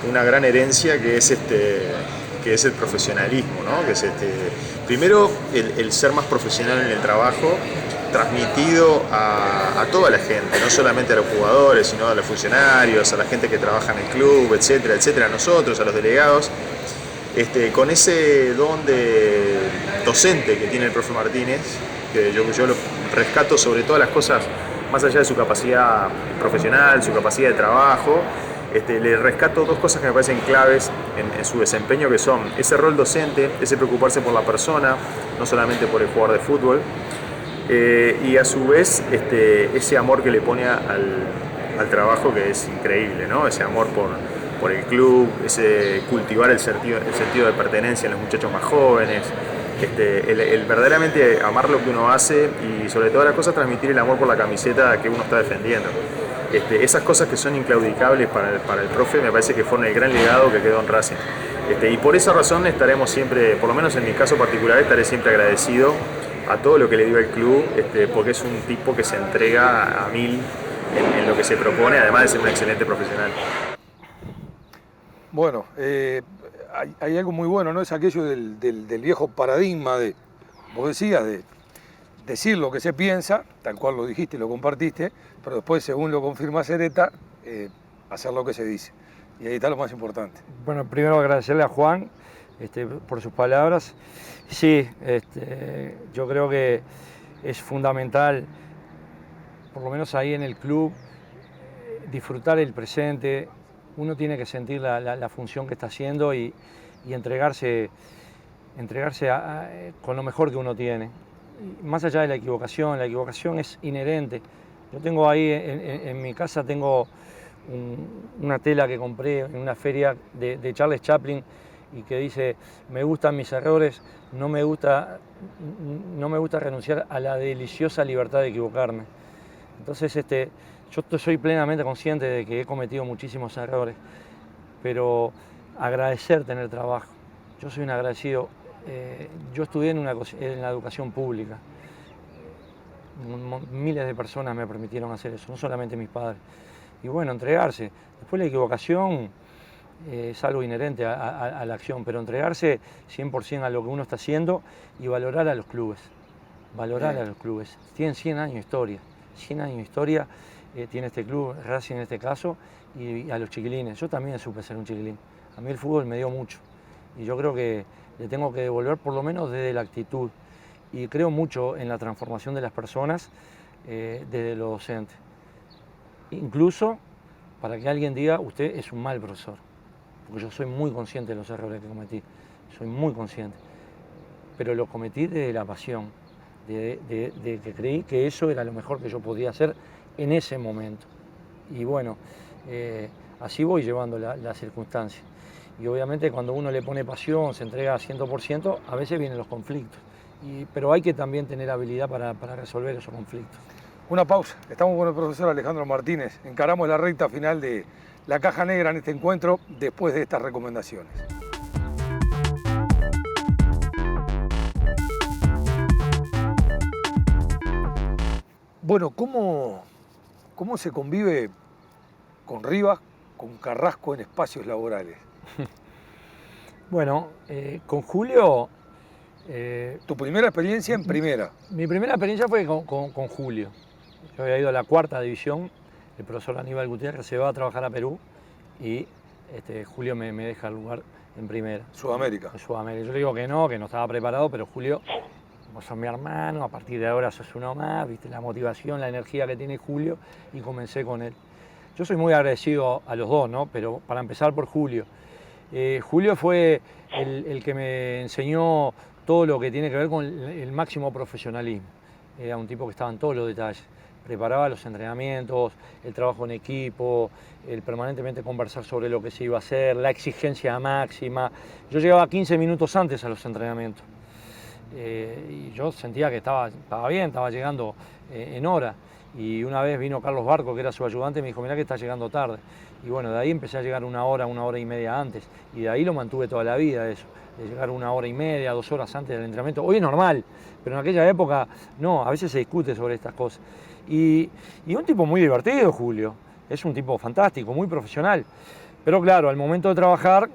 [SPEAKER 3] una gran herencia que es el profesionalismo, ¿no? Que es primero el ser más profesional en el trabajo, transmitido a toda la gente, no solamente a los jugadores, sino a los funcionarios, a la gente que trabaja en el club, etcétera, etcétera, a nosotros, a los delegados, con ese don de docente que tiene el profe Martínez, que yo lo rescato sobre todas las cosas, más allá de su capacidad profesional, su capacidad de trabajo. Le rescato dos cosas que me parecen claves en su desempeño, que son ese rol docente, ese preocuparse por la persona, no solamente por el jugador de fútbol, y a su vez ese amor que le pone al trabajo, que es increíble, ¿no? Ese amor por el club, ese cultivar el sentido de pertenencia en los muchachos más jóvenes, el verdaderamente amar lo que uno hace y sobre todas las cosas transmitir el amor por la camiseta que uno está defendiendo. Esas cosas que son inclaudicables para el profe me parece que fueron el gran legado que quedó en Racing. Y por esa razón estaremos siempre, por lo menos en mi caso particular, estaré siempre agradecido a todo lo que le dio el club, porque es un tipo que se entrega a mil en lo que se propone, además de ser un excelente profesional.
[SPEAKER 1] Bueno, hay algo muy bueno, ¿no? Es aquello del viejo paradigma vos decías, de decir lo que se piensa, tal cual lo dijiste y lo compartiste, pero después, según lo confirma Sereta, hacer lo que se dice. Y ahí está lo más importante.
[SPEAKER 2] Bueno, primero agradecerle a Juan por sus palabras. Sí, yo creo que es fundamental, por lo menos ahí en el club, disfrutar el presente. Uno tiene que sentir la función que está haciendo y entregarse entregarse con lo mejor que uno tiene. Y más allá de la equivocación es inherente. Yo tengo ahí en mi casa tengo una tela que compré en una feria de Charles Chaplin y que dice: me gustan mis errores, no me gusta renunciar a la deliciosa libertad de equivocarme. Entonces yo soy plenamente consciente de que he cometido muchísimos errores, pero agradecer tener trabajo. Yo soy un agradecido. Yo estudié en la educación pública. Miles de personas me permitieron hacer eso, no solamente mis padres. Y bueno, entregarse. Después la equivocación es algo inherente a la acción, pero entregarse 100% a lo que uno está haciendo y valorar a los clubes. Valorar a los clubes. Tienen 100 años de historia. 100 años de historia tiene este club, Racing en este caso, y a los chiquilines. Yo también supe ser un chiquilín. A mí el fútbol me dio mucho. Y yo creo que le tengo que devolver por lo menos desde la actitud. Y creo mucho en la transformación de las personas desde lo docente. Incluso para que alguien diga: usted es un mal profesor. Porque yo soy muy consciente de los errores que cometí. Soy muy consciente. Pero lo cometí desde la pasión. De que creí que eso era lo mejor que yo podía hacer en ese momento. Y bueno, así voy llevando las circunstancias. Y obviamente cuando uno le pone pasión, se entrega 100%, a veces vienen los conflictos. Pero hay que también tener habilidad para resolver esos conflictos.
[SPEAKER 1] Una pausa. Estamos con el profesor Alejandro Martínez. Encaramos la recta final de la caja negra en este encuentro después de estas recomendaciones. Bueno, ¿cómo se convive con Rivas, con Carrasco en espacios laborales?
[SPEAKER 2] Bueno, con Julio...
[SPEAKER 1] ¿Tu primera experiencia en primera?
[SPEAKER 2] Mi primera experiencia fue con Julio. Yo había ido a la 4ª división, el profesor Aníbal Gutiérrez se va a trabajar a Perú y Julio me deja el lugar en primera.
[SPEAKER 1] Sudamérica.
[SPEAKER 2] En Sudamérica. Yo le digo que no estaba preparado, pero Julio, vos sos mi hermano, a partir de ahora sos uno más, viste la motivación, la energía que tiene Julio, y comencé con él. Yo soy muy agradecido a los dos, ¿no? Pero para empezar por Julio. Julio fue el que me enseñó todo lo que tiene que ver con el máximo profesionalismo. Era un tipo que estaba en todos los detalles. Preparaba los entrenamientos, el trabajo en equipo, el permanentemente conversar sobre lo que se iba a hacer, la exigencia máxima. Yo llegaba 15 minutos antes a los entrenamientos. Y yo sentía que estaba bien, estaba llegando en hora. Y una vez vino Carlos Barco, que era su ayudante, y me dijo: mirá que está llegando tarde. Y bueno, de ahí empecé a llegar una hora y media antes. Y de ahí lo mantuve toda la vida, eso. De llegar 1 hora y media, 2 horas antes del entrenamiento. Hoy es normal, pero en aquella época no, a veces se discute sobre estas cosas. Y un tipo muy divertido, Julio. Es un tipo fantástico, muy profesional. Pero claro, al momento de trabajar,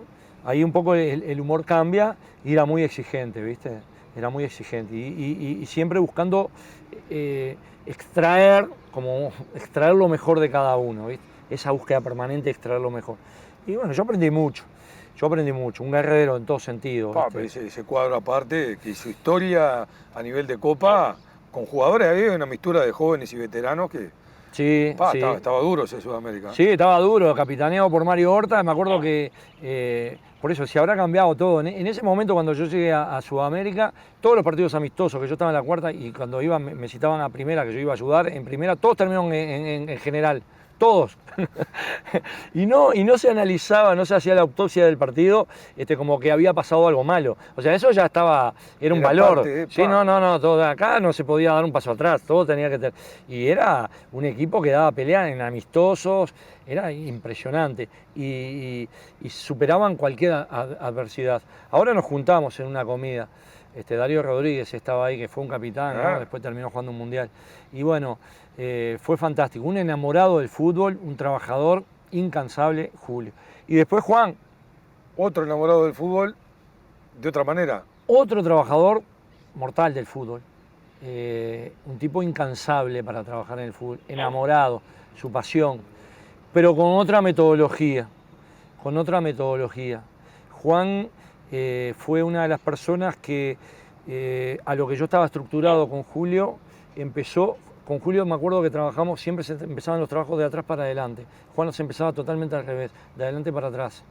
[SPEAKER 2] ahí un poco el humor cambia y era muy exigente, ¿viste? Era muy exigente. Y siempre buscando extraer lo mejor de cada uno, ¿viste? Esa búsqueda permanente de extraer lo mejor. Y bueno, yo aprendí mucho, un guerrero en todo sentido.
[SPEAKER 1] Ese cuadro aparte, que su historia a nivel de Copa, con jugadores, había una mixtura de jóvenes y veteranos que...
[SPEAKER 2] Sí, sí.
[SPEAKER 1] Estaba duro ese Sudamérica.
[SPEAKER 2] Sí, estaba duro, capitaneado por Mario Horta. Me acuerdo que, por eso, si habrá cambiado todo. En ese momento, cuando yo llegué a Sudamérica, todos los partidos amistosos, que yo estaba en la 4ª, y cuando me citaban a primera, que yo iba a ayudar, en primera, todos terminaron en general. Todos. y no se analizaba, no se hacía la autopsia del partido como que había pasado algo malo. O sea, eso ya era un valor. Sí, no, todo acá no se podía dar un paso atrás, todo tenía que tener. Y era un equipo que daba pelea en amistosos, era impresionante. Y superaban cualquier adversidad. Ahora nos juntamos en una comida. Darío Rodríguez estaba ahí, que fue un capitán, ¿no? Después terminó jugando un mundial. Y bueno, fue fantástico. Un enamorado del fútbol, un trabajador incansable, Julio. Y después Juan.
[SPEAKER 1] Otro enamorado del fútbol, de otra manera.
[SPEAKER 2] Otro trabajador mortal del fútbol. Un tipo incansable para trabajar en el fútbol, enamorado, su pasión, pero con otra metodología. Juan fue una de las personas que, a lo que yo estaba estructurado con Julio, empezó Con Julio me acuerdo que trabajamos, siempre se empezaban los trabajos de atrás para adelante. Juan los empezaba totalmente al revés, de adelante para atrás.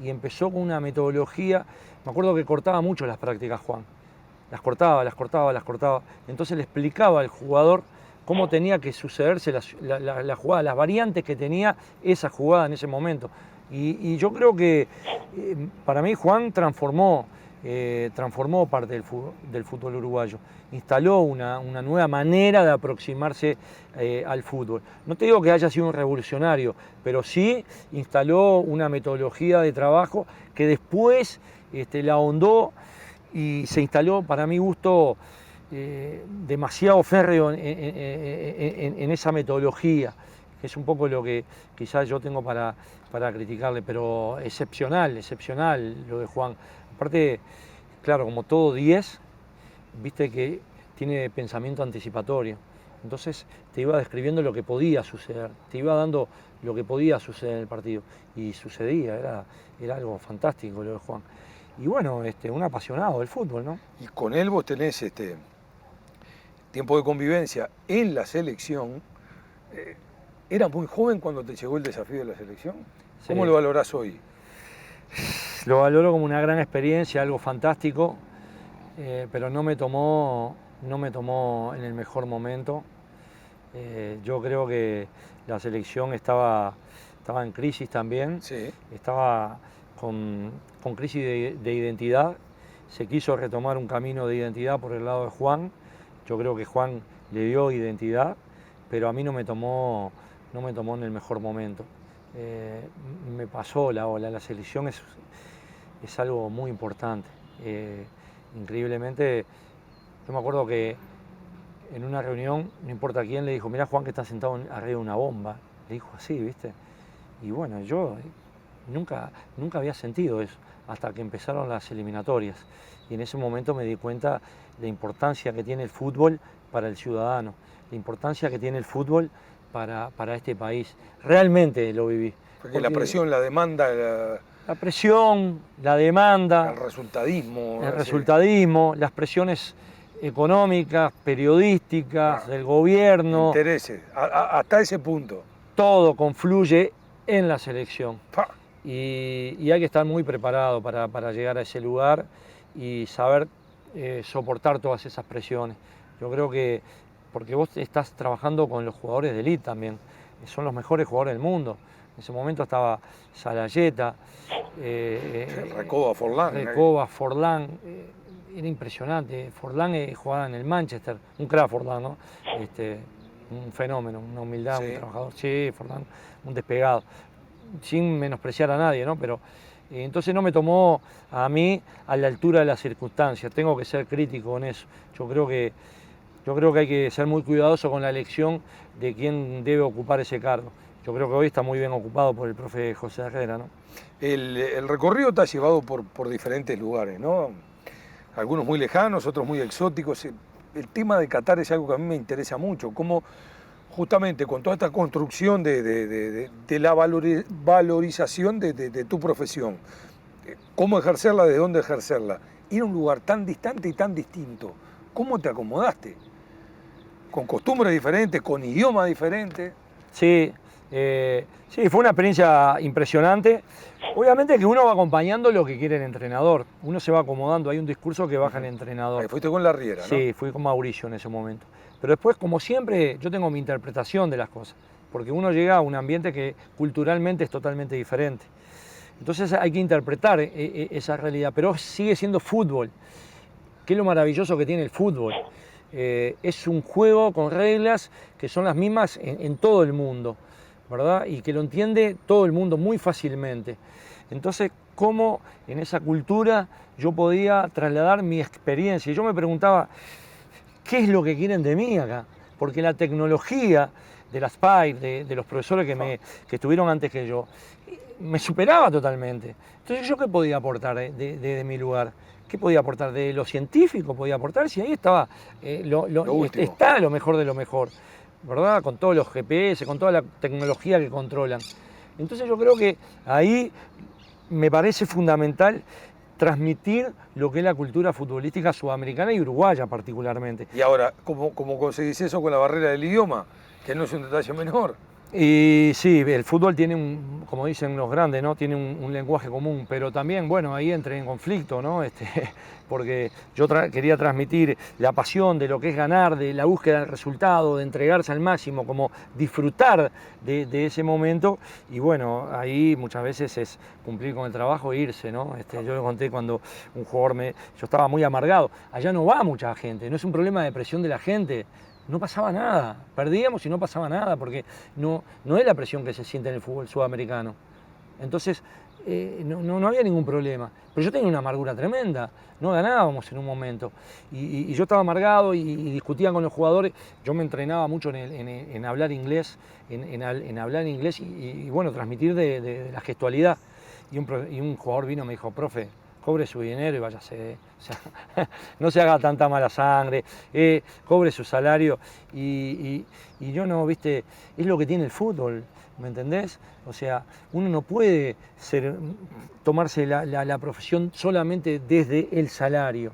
[SPEAKER 2] Y empezó con una metodología, me acuerdo que cortaba mucho las prácticas Juan. Las cortaba. Entonces le explicaba al jugador cómo tenía que sucederse la jugada, las variantes que tenía esa jugada en ese momento. Y yo creo que para mí Juan transformó parte del fútbol uruguayo, instaló una nueva manera de aproximarse al fútbol. No te digo que haya sido un revolucionario, pero sí instaló una metodología de trabajo que después la ahondó y se instaló, para mi gusto, demasiado férreo en esa metodología, que es un poco lo que quizás yo tengo para criticarle, pero excepcional lo de Juan. Aparte, claro, como todo 10, viste que tiene pensamiento anticipatorio. Entonces te iba describiendo lo que podía suceder, te iba dando lo que podía suceder en el partido. Y sucedía, era algo fantástico lo de Juan. Y bueno, un apasionado del fútbol, ¿no?
[SPEAKER 1] Y con él vos tenés tiempo de convivencia en la selección. ¿Era muy joven cuando te llegó el desafío de la selección? ¿Cómo lo valorás hoy?
[SPEAKER 2] Lo valoro como una gran experiencia, algo fantástico, pero no me tomó en el mejor momento. Yo creo que la selección estaba en crisis también,
[SPEAKER 1] Sí.
[SPEAKER 2] Estaba con crisis de identidad. Se quiso retomar un camino de identidad por el lado de Juan. Yo creo que Juan le dio identidad, pero a mí no me tomó en el mejor momento. Me pasó la ola. La selección es algo muy importante. Increíblemente, yo me acuerdo que en una reunión, no importa quién, le dijo: mirá, Juan, que está sentado arriba de una bomba. Le dijo así, ¿viste? Y bueno, yo nunca había sentido eso, hasta que empezaron las eliminatorias. Y en ese momento me di cuenta de la importancia que tiene el fútbol para el ciudadano, la importancia que tiene el fútbol para este país. Realmente lo viví.
[SPEAKER 1] Porque la presión, la demanda,
[SPEAKER 2] la presión, la demanda,
[SPEAKER 1] el resultadismo.
[SPEAKER 2] el resultadismo, las presiones económicas, periodísticas, del gobierno.
[SPEAKER 1] Intereses, hasta ese punto.
[SPEAKER 2] Todo confluye en la selección. Y hay que estar muy preparado para llegar a ese lugar y saber soportar todas esas presiones. Yo creo que, porque vos estás trabajando con los jugadores de élite también, son los mejores jugadores del mundo. En ese momento estaba Salayeta,
[SPEAKER 1] Recoba,
[SPEAKER 2] Forlán, era impresionante. Forlán jugaba en el Manchester, un crack Forlán, ¿no? Un fenómeno, una humildad,
[SPEAKER 1] Sí.
[SPEAKER 2] un trabajador. Sí, Forlán, un despegado, sin menospreciar a nadie, ¿no? Pero entonces no me tomó a mí a la altura de las circunstancias. Tengo que ser crítico en eso. Yo creo que hay que ser muy cuidadoso con la elección de quién debe ocupar ese cargo. Yo creo que hoy está muy bien ocupado por el profe José Herrera, ¿no?
[SPEAKER 1] El recorrido te ha llevado por diferentes lugares, ¿no? Algunos muy lejanos, otros muy exóticos. El tema de Qatar es algo que a mí me interesa mucho. Cómo justamente con toda esta construcción de la valorización de tu profesión, cómo ejercerla, de dónde ejercerla, ir a un lugar tan distante y tan distinto. ¿Cómo te acomodaste? Con costumbres diferentes, con idiomas diferentes.
[SPEAKER 2] Sí, fue una experiencia impresionante. Obviamente que uno va acompañando lo que quiere el entrenador. Uno se va acomodando, hay un discurso que baja el entrenador.
[SPEAKER 1] Ahí fuiste con la Riera, ¿no?
[SPEAKER 2] Sí, fui con Mauricio en ese momento. Pero después, como siempre, yo tengo mi interpretación de las cosas, porque uno llega a un ambiente que culturalmente es totalmente diferente. Entonces hay que interpretar esa realidad, pero sigue siendo fútbol. ¿Qué es lo maravilloso que tiene el fútbol? Es un juego con reglas que son las mismas en todo el mundo, ¿verdad? Y que lo entiende todo el mundo muy fácilmente. Entonces, ¿cómo en esa cultura yo podía trasladar mi experiencia? Y yo me preguntaba, ¿qué es lo que quieren de mí acá? Porque la tecnología de las PAI, de los profesores que estuvieron antes que yo, me superaba totalmente. Entonces, ¿yo qué podía aportar de mi lugar? ¿Qué podía aportar? ¿De lo científico podía aportar? Si ahí estaba está lo mejor de lo mejor, ¿verdad? Con todos los GPS, con toda la tecnología que controlan. Entonces yo creo que ahí me parece fundamental transmitir lo que es la cultura futbolística sudamericana y uruguaya particularmente.
[SPEAKER 1] Y ahora, ¿cómo conseguís eso con la barrera del idioma? Que no es un detalle menor.
[SPEAKER 2] Y sí, el fútbol tiene como dicen los grandes, ¿no? Tiene un lenguaje común, pero también, bueno, ahí entré en conflicto, ¿no? Porque yo quería transmitir la pasión de lo que es ganar, de la búsqueda del resultado, de entregarse al máximo, como disfrutar de ese momento. Y bueno, ahí muchas veces es cumplir con el trabajo e irse, ¿no? Yo le conté cuando un jugador yo estaba muy amargado. Allá no va mucha gente, no es un problema de presión de la gente. No pasaba nada, perdíamos y no pasaba nada, porque no es la presión que se siente en el fútbol sudamericano. Entonces, no había ningún problema. Pero yo tenía una amargura tremenda, no ganábamos en un momento. Y yo estaba amargado y discutía con los jugadores. Yo me entrenaba mucho en hablar inglés, en hablar inglés y bueno, transmitir de la gestualidad. Y un jugador vino y me dijo, profe, cobre su dinero y váyase, o sea, no se haga tanta mala sangre, cobre su salario y yo no, viste, es lo que tiene el fútbol, ¿me entendés? O sea, uno no puede tomarse la profesión solamente desde el salario.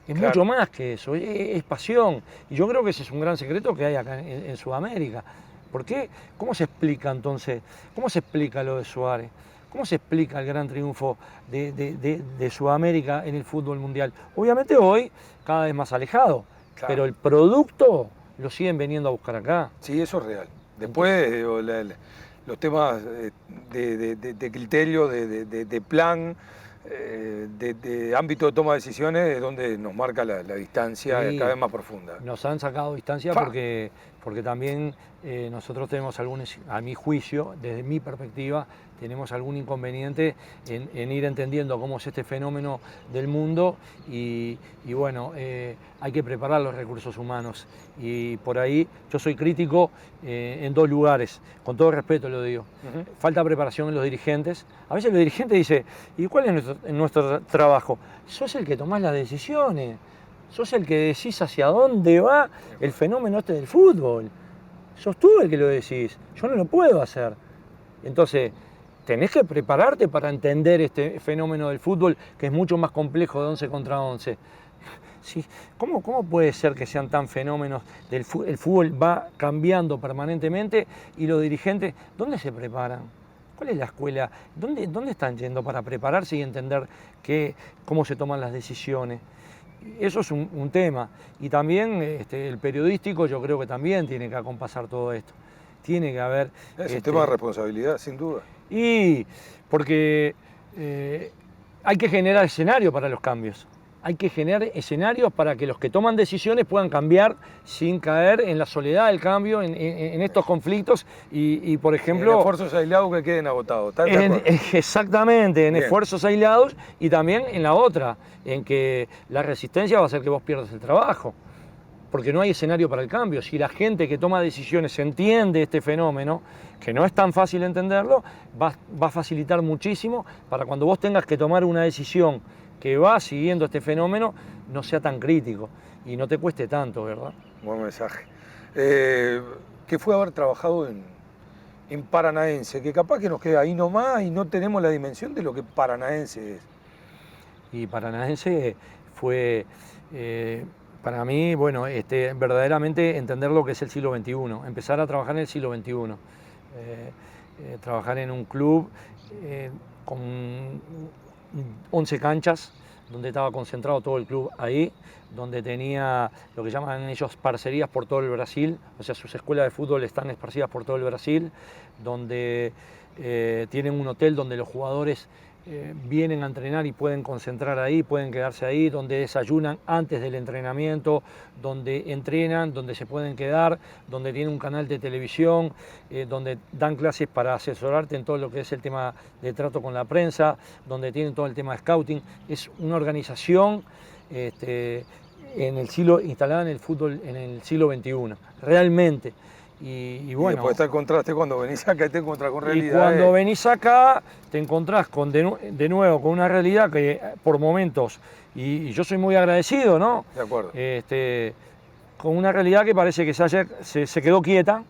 [SPEAKER 2] Es
[SPEAKER 1] claro,
[SPEAKER 2] mucho más que eso, es pasión. Y yo creo que ese es un gran secreto que hay acá en Sudamérica. ¿Por qué? ¿Cómo se explica entonces? ¿Cómo se explica lo de Suárez? ¿Cómo se explica el gran triunfo de Sudamérica en el fútbol mundial? Obviamente hoy cada vez más alejado,
[SPEAKER 1] claro.
[SPEAKER 2] pero el producto lo siguen viniendo a buscar acá.
[SPEAKER 1] Sí, eso es real. Después, digo, los temas de criterio, de plan, de ámbito de toma de decisiones, es donde nos marca la distancia
[SPEAKER 2] Sí,
[SPEAKER 1] cada vez más profunda.
[SPEAKER 2] nos han sacado distancia porque también nosotros tenemos a mi juicio, desde mi perspectiva, tenemos algún inconveniente en ir entendiendo cómo es este fenómeno del mundo y bueno, hay que preparar los recursos humanos y por ahí yo soy crítico en dos lugares, con todo respeto lo digo. Falta preparación en los dirigentes. A veces los dirigentes dicen, ¿y cuál es nuestro trabajo? Sos el que tomás las decisiones, sos el que decís hacia dónde va el fenómeno este del fútbol. Sos tú el que lo decís, yo no lo puedo hacer. Entonces, tenés que prepararte para entender este fenómeno del fútbol, que es mucho más complejo de 11 contra 11. Sí, ¿cómo puede ser que sean tan fenómenos del fútbol? El fútbol va cambiando permanentemente y los dirigentes, ¿dónde se preparan? ¿Cuál es la escuela? ¿Dónde están yendo para prepararse y entender cómo se toman las decisiones? Eso es un tema. Y también el periodístico yo creo que también tiene que acompasar todo esto. Tiene que haber...
[SPEAKER 1] Es un tema de responsabilidad, sin duda.
[SPEAKER 2] Y porque hay que generar escenario para los cambios. Hay que generar escenarios para que los que toman decisiones puedan cambiar sin caer en la soledad del cambio, en estos conflictos y por ejemplo...
[SPEAKER 1] En esfuerzos aislados que queden agotados.
[SPEAKER 2] Exactamente, en
[SPEAKER 1] Bien.
[SPEAKER 2] esfuerzos aislados y también en la otra, en que la resistencia va a hacer que vos pierdas el trabajo. Porque no hay escenario para el cambio. Si la gente que toma decisiones entiende este fenómeno, que no es tan fácil entenderlo, va a facilitar muchísimo para cuando vos tengas que tomar una decisión que va siguiendo este fenómeno, no sea tan crítico y no te cueste tanto, ¿verdad?
[SPEAKER 1] Buen mensaje. ¿Qué fue haber trabajado en Paranaense? Que capaz que nos queda ahí nomás y no tenemos la dimensión de lo que Paranaense es.
[SPEAKER 2] Y Paranaense fue... para mí, bueno, verdaderamente entender lo que es el siglo XXI, empezar a trabajar en el siglo XXI, trabajar en un club con 11 canchas, donde estaba concentrado todo el club ahí, donde tenía lo que llaman ellos parcerías por todo el Brasil, o sea, sus escuelas de fútbol están esparcidas por todo el Brasil, donde tienen un hotel donde los jugadores vienen a entrenar y pueden concentrar ahí, pueden quedarse ahí, donde desayunan antes del entrenamiento, donde entrenan, donde se pueden quedar, donde tienen un canal de televisión, donde dan clases para asesorarte en todo lo que es el tema de trato con la prensa, donde tienen todo el tema de scouting. Es una organización instalada en el fútbol en el siglo XXI, realmente. Y bueno,
[SPEAKER 1] y después está el contraste cuando venís acá y te encontrás con realidad.
[SPEAKER 2] Y cuando venís acá te encontrás de nuevo con una realidad que por momentos, y yo soy muy agradecido, ¿no?
[SPEAKER 1] De acuerdo.
[SPEAKER 2] Con una realidad que parece que se quedó quieta,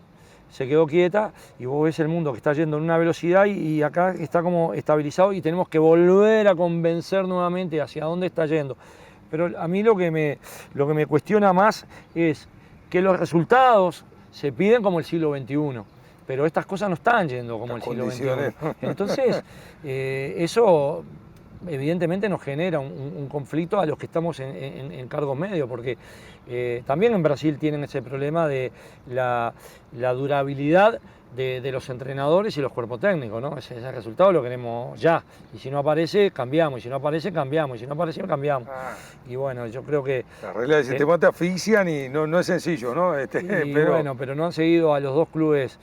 [SPEAKER 2] se quedó quieta y vos ves el mundo que está yendo en una velocidad y acá está como estabilizado y tenemos que volver a convencer nuevamente hacia dónde está yendo. Pero a mí lo que me cuestiona más es que los resultados se piden como el siglo XXI, pero estas cosas no están yendo como el siglo XXI. Entonces, eso evidentemente nos genera un conflicto a los que estamos en cargos medios, porque también en Brasil tienen ese problema de la durabilidad de los entrenadores y los cuerpos técnicos, ¿no? Ese resultado lo queremos ya, y si no aparece, cambiamos, y si no aparece, cambiamos, y si no aparece, cambiamos. Y bueno, yo creo que...
[SPEAKER 1] La regla del sistema te asfixian y no es sencillo, ¿no?
[SPEAKER 2] Pero... Bueno, pero no han seguido a los dos clubes.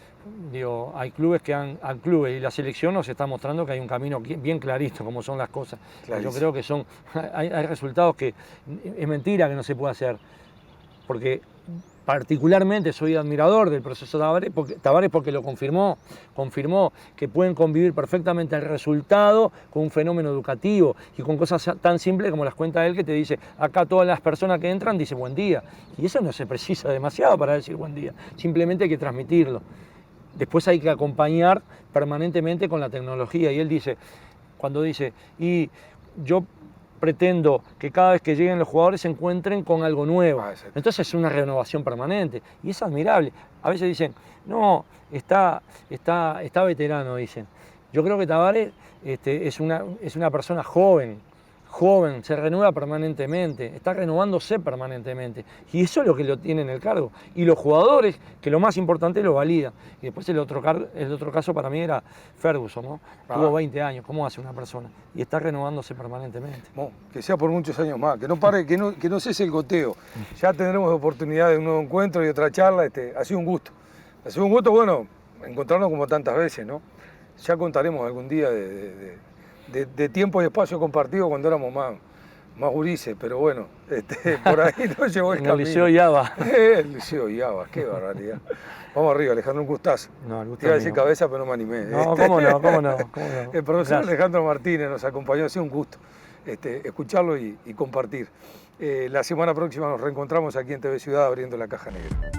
[SPEAKER 2] Digo, hay clubes que han clubes y la selección nos está mostrando que hay un camino bien clarito, como son las cosas. Clarísimo. Yo creo que hay resultados que es mentira que no se pueda hacer, porque particularmente soy admirador del proceso Tavares porque lo confirmó que pueden convivir perfectamente el resultado con un fenómeno educativo y con cosas tan simples como las cuenta él, que te dice, acá todas las personas que entran dicen buen día, y eso no se precisa demasiado para decir buen día, simplemente hay que transmitirlo. Después hay que acompañar permanentemente con la tecnología, y él dice, cuando dice, y yo pretendo que cada vez que lleguen los jugadores se encuentren con algo nuevo. Entonces es una renovación permanente y es admirable. A veces dicen, no, está veterano, dicen. Yo creo que Tavares es una persona joven, se renueva permanentemente, está renovándose permanentemente. Y eso es lo que lo tiene en el cargo. Y los jugadores, que lo más importante, lo validan. Y después el otro caso para mí era Ferguson, ¿no? Tuvo 20 años, ¿cómo hace una persona? Y está renovándose permanentemente.
[SPEAKER 1] Bueno, que sea por muchos años más, que no pare, que no cese el goteo. Ya tendremos oportunidad de un nuevo encuentro y otra charla. Ha sido un gusto. Ha sido un gusto, bueno, encontrarnos como tantas veces, ¿no? Ya contaremos algún día de tiempo y espacio compartido cuando éramos más gurises, pero bueno, por ahí nos llevó el camino.
[SPEAKER 2] El Liceo Yaba.
[SPEAKER 1] El Liceo Yaba, qué barbaridad. Vamos arriba, Alejandro, un gustazo.
[SPEAKER 2] No, el gusto
[SPEAKER 1] te iba a decir cabeza, pero no me animé.
[SPEAKER 2] No, cómo no.
[SPEAKER 1] El profesor Alejandro Martínez nos acompañó, ha sido un gusto escucharlo y compartir. La semana próxima nos reencontramos aquí en TV Ciudad abriendo la caja negra.